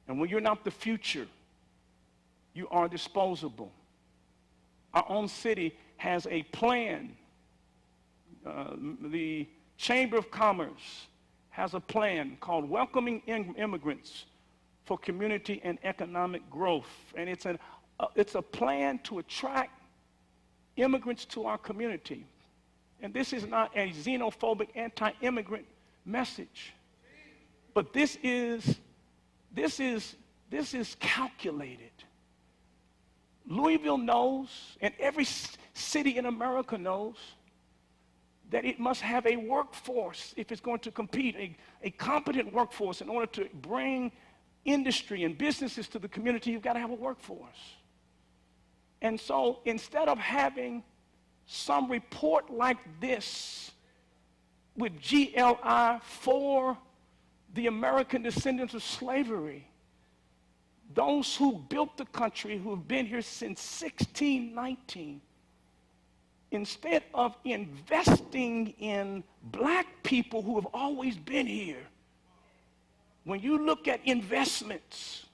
And when you're not the future, you are disposable. Our own city has a plan. The Chamber of Commerce has a plan called Welcoming Immigrants for Community and Economic Growth. And it's a plan to attract immigrants to our community. And this is not a xenophobic, anti-immigrant message. But this is calculated. Louisville knows, and every city in America knows, that it must have a workforce if it's going to compete, a competent workforce. In order to bring industry and businesses to the community, you've got to have a workforce. And so instead of having some report like this with GLI for the American descendants of slavery, those who built the country, who have been here since 1619, instead of investing in black people who have always been here, when you look at investments,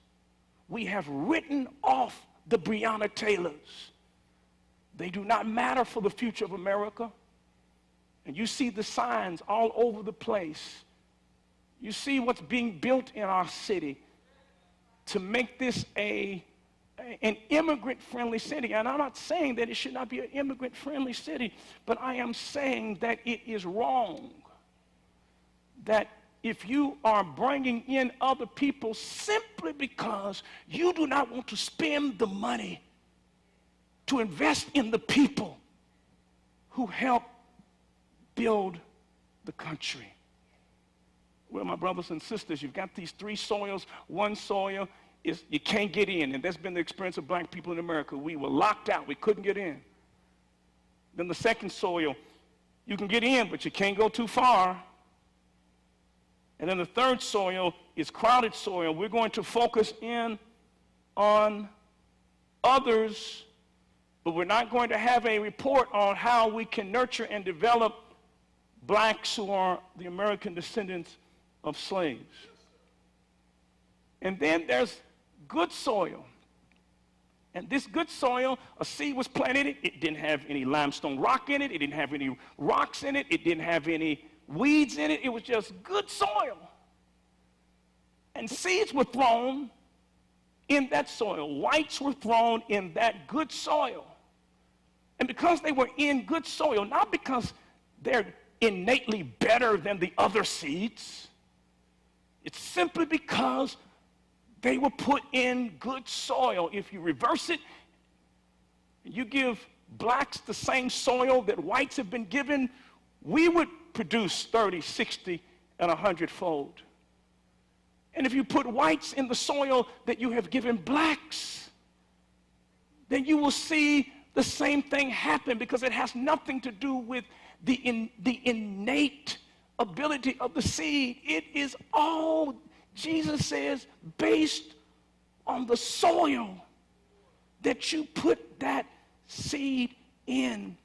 we have written off the Breonna Taylors. They do not matter for the future of America. And you see the signs all over the place. You see what's being built in our city to make this an immigrant-friendly city. And I'm not saying that it should not be an immigrant-friendly city, but I am saying that it is wrong that if you are bringing in other people simply because you do not want to spend the money to invest in the people who help build the country. Well, my brothers and sisters, you've got these three soils. One soil is you can't get in, and that's been the experience of black people in America. We were locked out. We couldn't get in. Then the second soil, you can get in, but you can't go too far. And then the third soil is crowded soil. We're going to focus in on others, but we're not going to have a report on how we can nurture and develop blacks who are the American descendants of slaves. And then there's good soil. And this good soil, a seed was planted in it. It didn't have any limestone rock in it. It didn't have any rocks in it. It didn't have any weeds in it. It was just good soil. And seeds were thrown in that soil. Whites were thrown in that good soil. And because they were in good soil, not because they're innately better than the other seeds, It's simply because they were put in good soil. If you reverse it, you give blacks the same soil that whites have been given, we would produce 30, 60, and 100-fold. And if you put whites in the soil that you have given blacks, then you will see the same thing happen, because it has nothing to do with the innate ability of the seed. It is all, Jesus says, based on the soil that you put that seed in.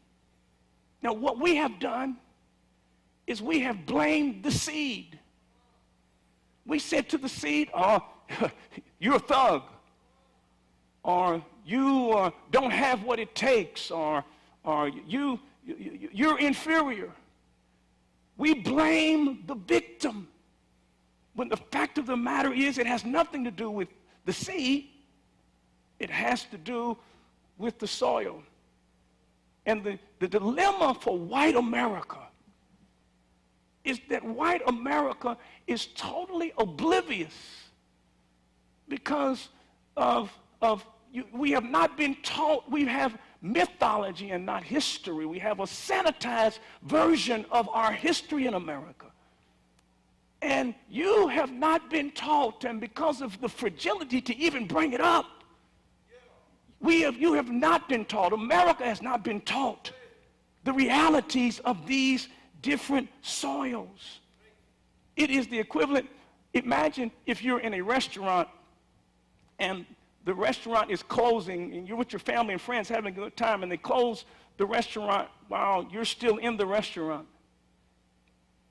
Now, what we have done is we have blamed the seed. We said to the seed, oh, you're a thug, or you don't have what it takes, or you're inferior. We blame the victim, when the fact of the matter is it has nothing to do with the seed. It has to do with the soil. And the dilemma for white America is that white America is totally oblivious because we have not been taught. We have mythology and not history. We have a sanitized version of our history in America. And you have not been taught, and because of the fragility to even bring it up, you have not been taught, America has not been taught the realities of these different soils. It is the equivalent. Imagine if you're in a restaurant and the restaurant is closing and you're with your family and friends having a good time, and they close the restaurant while you're still in the restaurant.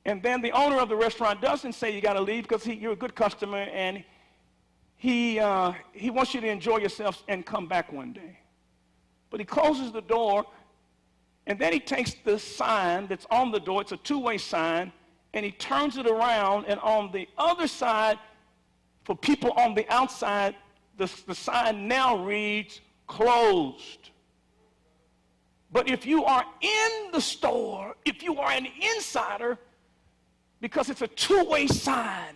And then the owner of the restaurant doesn't say you got to leave because you're a good customer, and he wants you to enjoy yourself and come back one day. But he closes the door, and then he takes the sign that's on the door, it's a two-way sign, and he turns it around, and on the other side, for people on the outside, the sign now reads, closed. But if you are in the store, if you are an insider, because it's a two-way sign,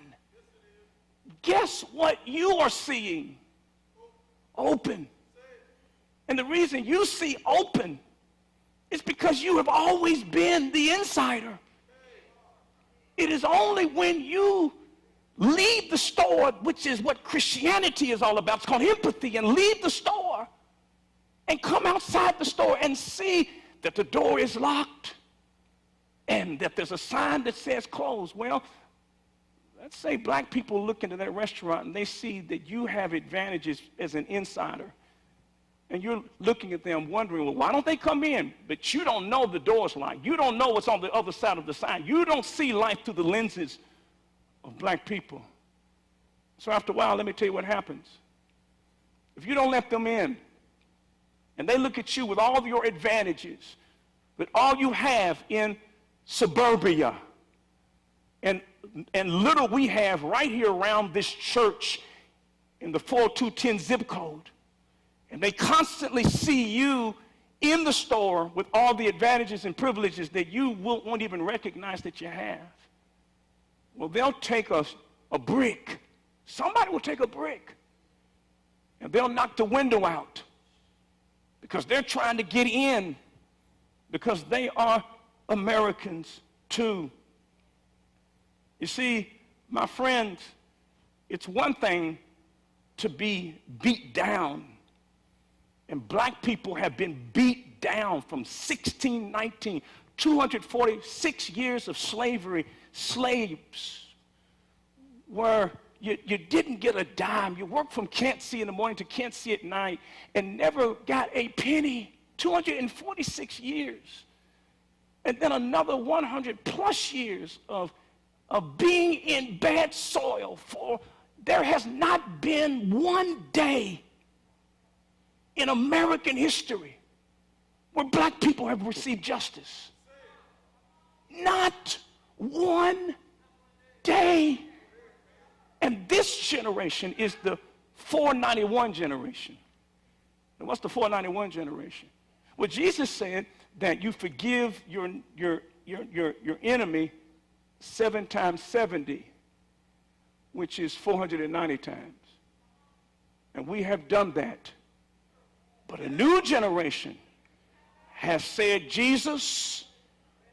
guess what you are seeing? Open. And the reason you see open is because you have always been the insider. It is only when you leave the store, which is what Christianity is all about, it's called empathy, and leave the store and come outside the store and see that the door is locked and that there's a sign that says closed. Well, let's say black people look into that restaurant and they see that you have advantages as an insider. And you're looking at them wondering, well, why don't they come in? But you don't know the door's locked. You don't know what's on the other side of the sign. You don't see life through the lenses of black people. So after a while, let me tell you what happens. If you don't let them in, and they look at you with all of your advantages, with all you have in suburbia, and little we have right here around this church in the 40210 zip code, and they constantly see you in the store with all the advantages and privileges that you won't even recognize that you have. Well, they'll take a brick. Somebody will take a brick, and they'll knock the window out because they're trying to get in, because they are Americans too. You see, my friends, it's one thing to be beat down. And black people have been beat down from 1619, 246 years of slavery, slaves, where you didn't get a dime. You worked from can't see in the morning to can't see at night and never got a penny, 246 years. And then another 100 plus years of being in bad soil. For there has not been one day in American history where black people have received justice. Not one day. And this generation is the 491 generation. And what's the 491 generation? Well, Jesus said that you forgive your enemy 7 times 70. which is 490 times. And we have done that. But a new generation has said, Jesus,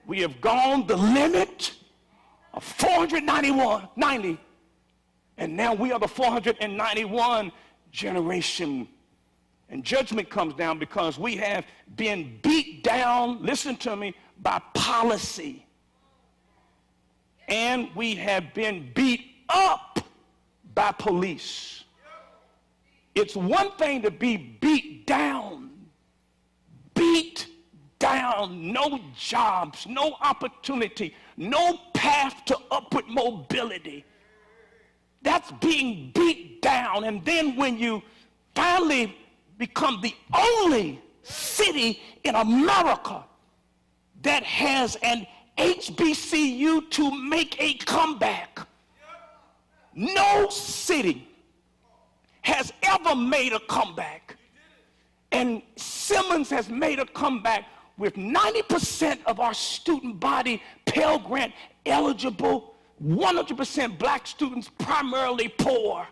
we have gone the limit of 490, and now we are the 491 generation. And judgment comes down because we have been beat down, listen to me, by policy. And we have been beat up by police. It's one thing to be beat down, no jobs, no opportunity, no path to upward mobility. That's being beat down. And then when you finally become the only city in America that has an HBCU to make a comeback, no city has ever made a comeback. And Simmons has made a comeback with 90% of our student body Pell Grant eligible, 100% black students, primarily poor.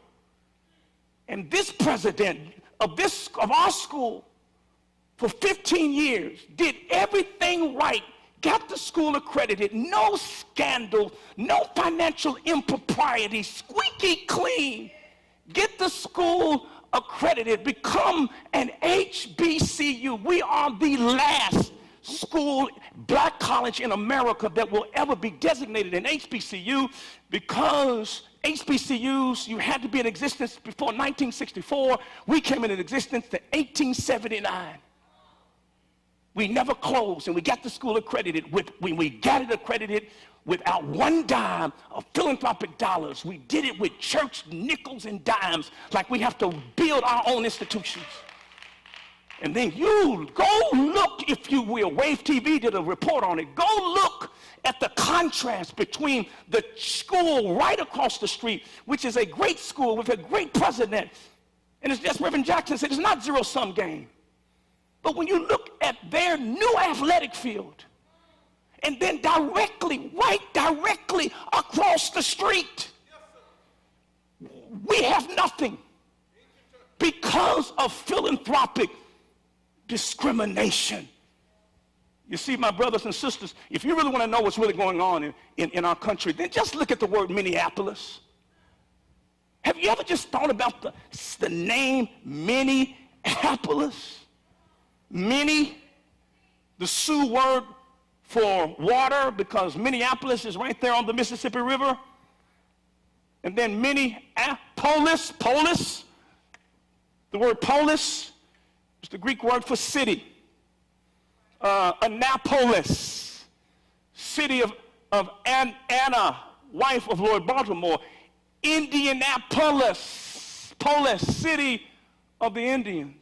And this president of our school for 15 years did everything right, got the school accredited, no scandal, no financial impropriety, squeaky clean. Get the school accredited, become an HBCU. We are the last school, black college in America that will ever be designated an HBCU, because HBCUs, you had to be in existence before 1964. We came into existence in 1879. We never closed, and we got the school accredited. When we got it accredited without one dime of philanthropic dollars. We did it with church nickels and dimes, like we have to build our own institutions. And then you go look, if you will, Wave TV did a report on it. Go look at the contrast between the school right across the street, which is a great school with a great president. And it's just Reverend Jackson said, it's not zero-sum game. But when you look at their new athletic field, and then right directly across the street, we have nothing because of philanthropic discrimination. You see, my brothers and sisters, if you really want to know what's really going on in our country, then just look at the word Minneapolis. Have you ever just thought about the name Minneapolis? Minnie, the Sioux word for water, because Minneapolis is right there on the Mississippi River. And then Minneapolis, polis, the word polis is the Greek word for city. Annapolis, city of Anna, wife of Lord Baltimore. Indianapolis, polis, city of the Indians.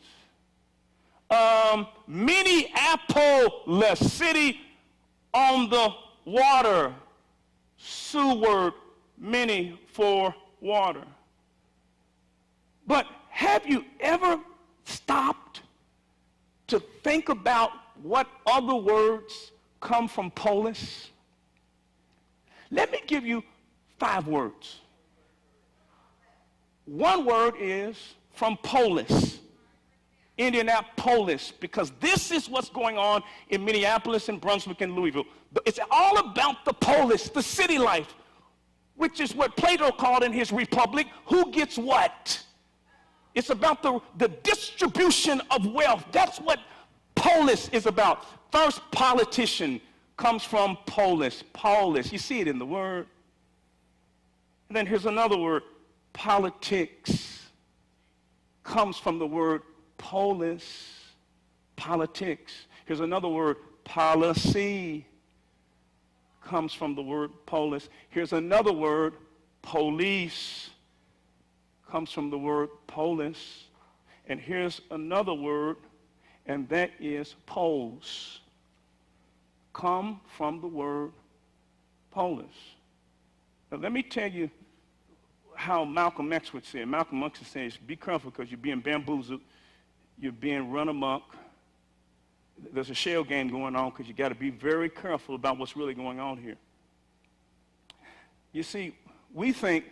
Minneapolis, city on the water. Sioux word, many for water. But have you ever stopped to think about what other words come from polis? Let me give you 5 words. One word is from polis, Indianapolis, because this is what's going on in Minneapolis and Brunswick and Louisville. But it's all about the polis, the city life, which is what Plato called in his Republic, who gets what? It's about the distribution of wealth. That's what polis is about. First politician comes from polis, polis. You see it in the word. And then here's another word, politics, comes from the word polis, politics. Here's another word, policy, comes from the word polis. Here's another word, police, comes from the word polis. And here's another word, and that is pols, come from the word polis. Now let me tell you how Malcolm X would say it. Malcolm X says, be careful because you're being bamboozled, you're being run amok. There's a shell game going on because you got to be very careful about what's really going on here. You see, we think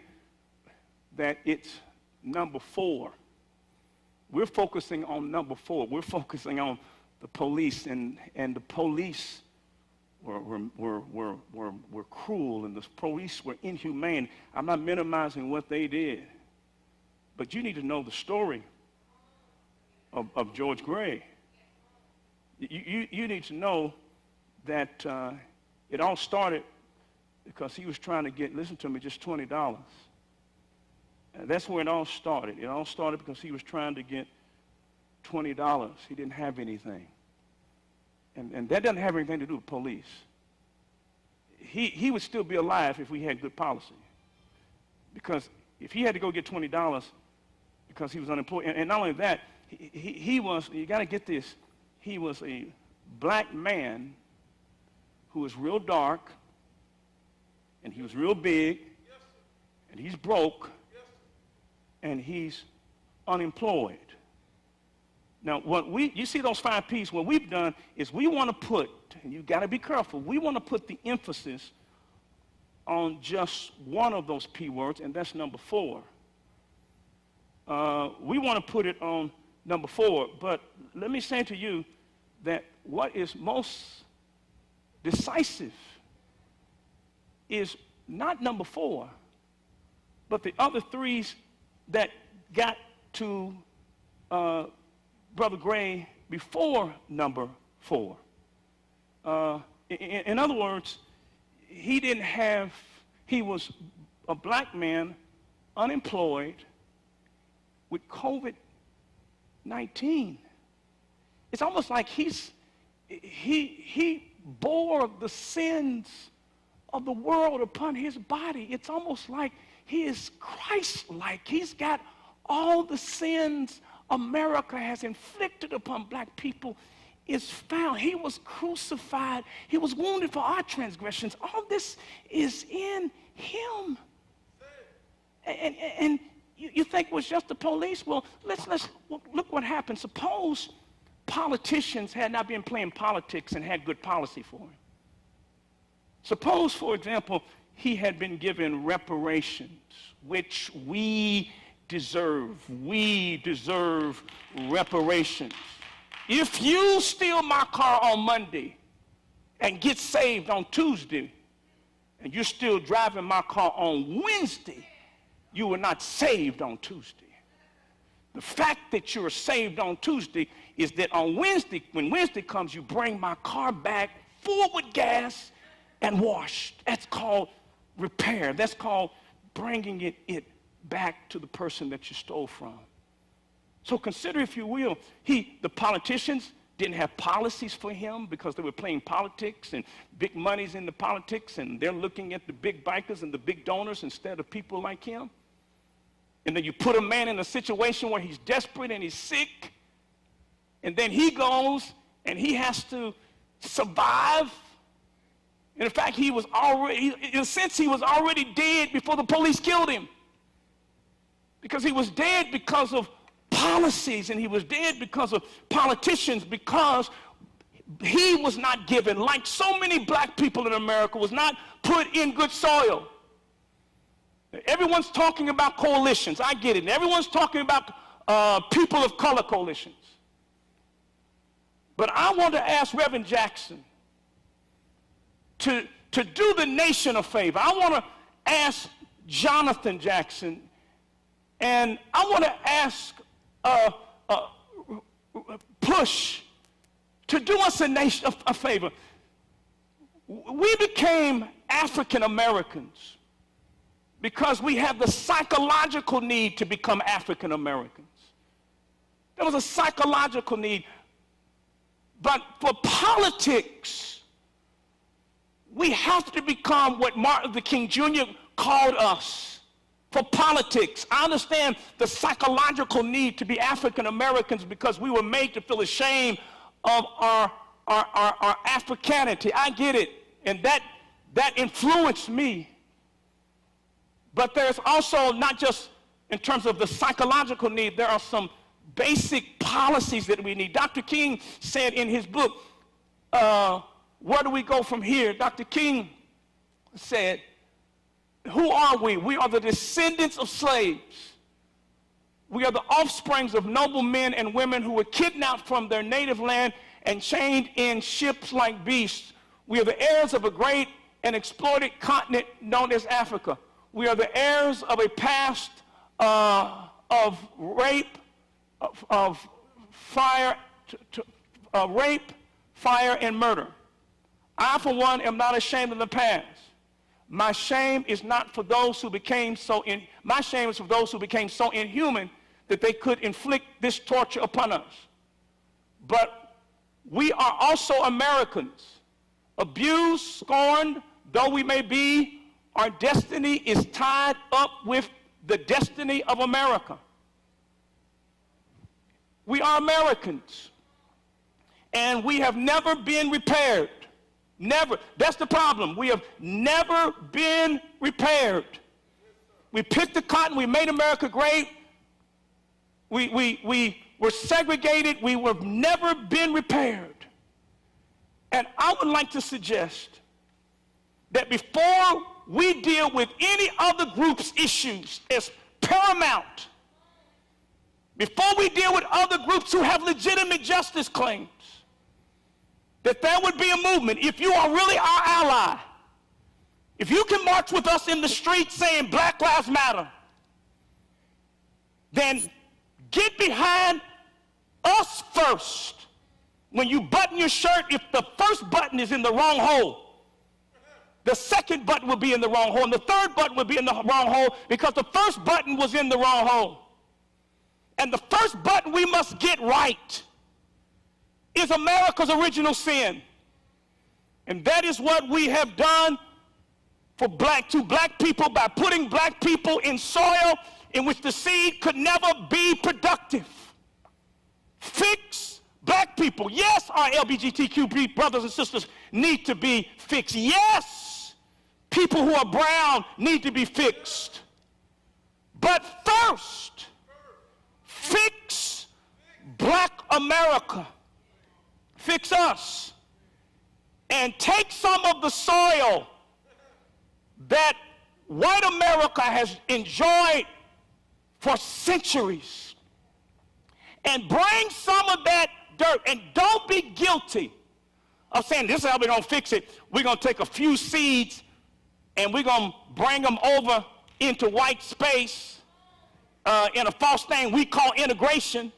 that it's number 4. We're focusing on number 4. We're focusing on the police, and the police were cruel, and the police were inhumane. I'm not minimizing what they did, but you need to know the story of George Gray. You need to know that it all started because he was trying to get, listen to me, just $20. And that's where it all started. It all started because he was trying to get $20. He didn't have anything. And that doesn't have anything to do with police. He would still be alive if we had good policy. Because if he had to go get $20 because he was unemployed, and not only that, he was, you got to get this, he was a black man who was real dark, and he was real big, and he's broke, and he's unemployed. Now, you see those 5 P's, what we've done is we want to put, and you got to be careful, we want to put the emphasis on just one of those P words, and that's number 4. We want to put it on number 4, but let me say to you that what is most decisive is not number 4, but the other 3s that got to Brother Gray before number 4. In other words, he was a black man, unemployed, with COVID-19. It's almost like he bore the sins of the world upon his body. It's almost like he is Christ-like. He's got all the sins America has inflicted upon black people is found. He was crucified. He was wounded for our transgressions. All this is in him. And you think it was just the police? Well, let's look what happened. Suppose politicians had not been playing politics and had good policy for him. Suppose, for example, he had been given reparations, which we deserve. We deserve reparations. If you steal my car on Monday and get saved on Tuesday, and you're still driving my car on Wednesday, you were not saved on Tuesday. The fact that you're saved on Tuesday is that on Wednesday, when Wednesday comes, you bring my car back full with gas and washed. That's called repair. That's called bringing it back to the person that you stole from. So consider, if you will, the politicians didn't have policies for him because they were playing politics, and big money's in the politics, and they're looking at the big bikers and the big donors instead of people like him. And then you put a man in a situation where he's desperate and he's sick, and then he goes and he has to survive. And in fact, he was already, in a sense, he was already dead before the police killed him. Because he was dead because of policies, and he was dead because of politicians, because he was not given, like so many black people in America, was not put in good soil. Everyone's talking about coalitions. I get it. And everyone's talking about people of color coalitions. But I want to ask Reverend Jackson to do the nation a favor. I want to ask Jonathan Jackson, and I want to ask Push to do us a favor. We became African Americans because we have the psychological need to become African Americans. There was a psychological need. But for politics, we have to become what Martin Luther King Jr. called us. For politics, I understand the psychological need to be African Americans because we were made to feel ashamed of our Africanity. I get it, and that influenced me. But there's also, not just in terms of the psychological need, there are some basic policies that we need. Dr. King said in his book, Where Do We Go From Here? Dr. King said who are we? We are the descendants of slaves. We are the offsprings of noble men and women who were kidnapped from their native land and chained in ships like beasts. We are the heirs of a great and exploited continent known as Africa. We are the heirs of a past of rape, of fire, rape, fire, and murder. I, for one, am not ashamed of the past. My shame is not for those who became my shame is for those who became so inhuman that they could inflict this torture upon us. But we are also Americans. Abused, scorned, though we may be, our destiny is tied up with the destiny of America. We are Americans, and we have never been repaired. Never. That's the problem. We have never been repaired. We picked the cotton. We made America great. We were segregated. We have never been repaired. And I would like to suggest that before we deal with any other group's issues as paramount, before we deal with other groups who have legitimate justice claims, that there would be a movement. If you are really our ally, if you can march with us in the street saying Black Lives Matter, then get behind us first. When you button your shirt, if the first button is in the wrong hole, the second button will be in the wrong hole, and the third button will be in the wrong hole because the first button was in the wrong hole. And the first button we must get right is America's original sin. And that is what we have done to black people by putting black people in soil in which the seed could never be productive. Fix black people. Yes, our LGBTQ brothers and sisters need to be fixed. Yes, people who are brown need to be fixed. But first, fix Black America. Fix us. And take some of the soil that white America has enjoyed for centuries and bring some of that dirt. And don't be guilty of saying, this is how we're going to fix it. We're going to take a few seeds and we're going to bring them over into white space in a false thing we call integration.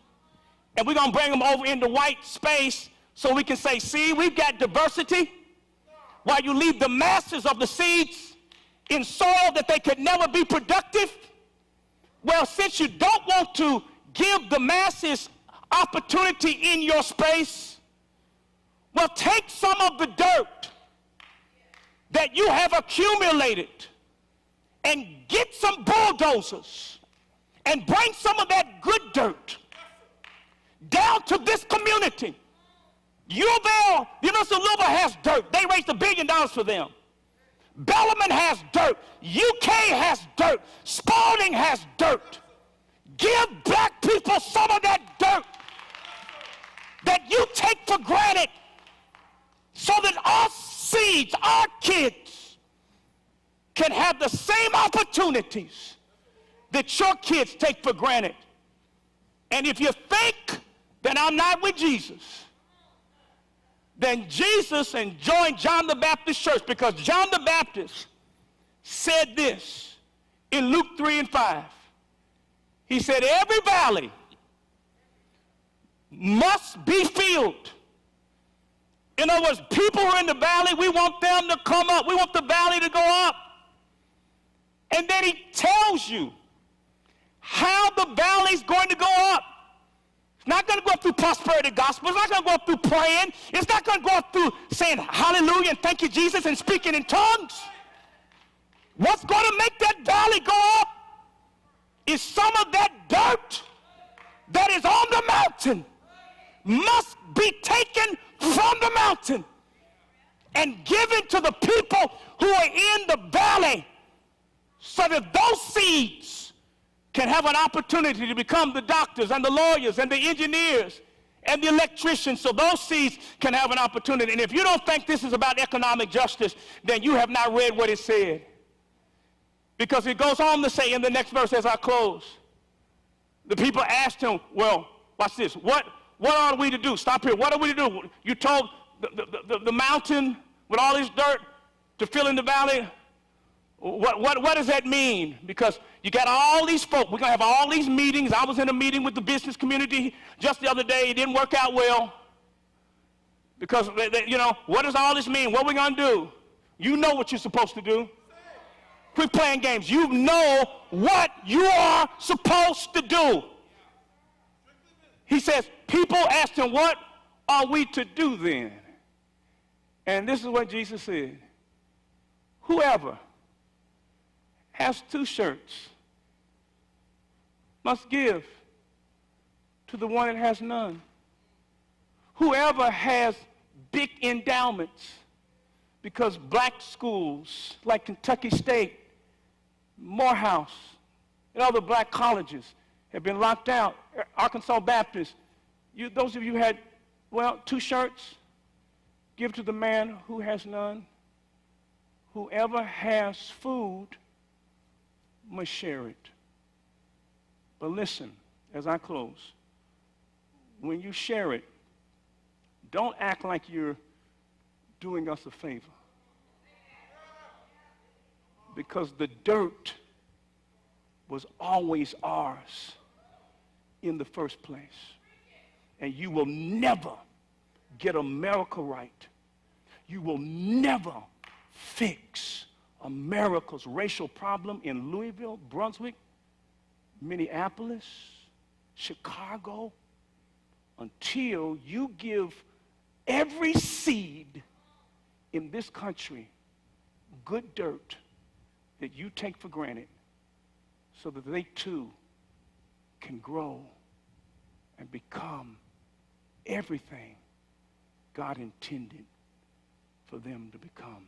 And we're going to bring them over into white space so we can say, see, we've got diversity, while you leave the masses of the seeds in soil that they could never be productive. Well, since you don't want to give the masses opportunity in your space, well, take some of the dirt that you have accumulated and get some bulldozers and bring some of that good dirt down to this community. U of L, University of Louisville has dirt. They raised $1 billion for them. Bellarmine has dirt. UK has dirt. Spalding has dirt. Give black people some of that dirt that you take for granted so that our seeds, our kids, can have the same opportunities that your kids take for granted. And if you think that I'm not with Jesus, then Jesus and join John the Baptist Church, because John the Baptist said this in Luke 3:5. He said, every valley must be filled. In other words, people who are in the valley, we want them to come up. We want the valley to go up. And then he tells you how the valley's going to go up. It's not going to go through prosperity gospel. It's not going to go through praying. It's not going to go through saying hallelujah and thank you, Jesus, and speaking in tongues. What's going to make that valley go up is some of that dirt that is on the mountain must be taken from the mountain and given to the people who are in the valley so that those seeds can have an opportunity to become the doctors and the lawyers and the engineers and the electricians, so those seeds can have an opportunity. And if you don't think this is about economic justice, then you have not read what it said. Because it goes on to say in the next verse as I close, the people asked him, well, watch this. What are we to do? Stop here. What are we to do? You told the mountain with all this dirt to fill in the valley. What does that mean? Because you got all these folk. We're going to have all these meetings. I was in a meeting with the business community just the other day. It didn't work out well. Because, what does all this mean? What are we going to do? You know what you're supposed to do. Quit playing games. You know what you are supposed to do. He says, people asked him, what are we to do then? And this is what Jesus said. Whoever has 2 shirts must give to the one that has none. Whoever has big endowments, because black schools like Kentucky State, Morehouse, and other black colleges have been locked out. Arkansas Baptist, those of you who had, 2 shirts, give to the man who has none. Whoever has food must share it. But listen, as I close, when you share it, don't act like you're doing us a favor. Because the dirt was always ours in the first place. And you will never get America right. You will never fix America's racial problem in Louisville, Brunswick, Minneapolis, Chicago, until you give every seed in this country good dirt that you take for granted so that they too can grow and become everything God intended for them to become.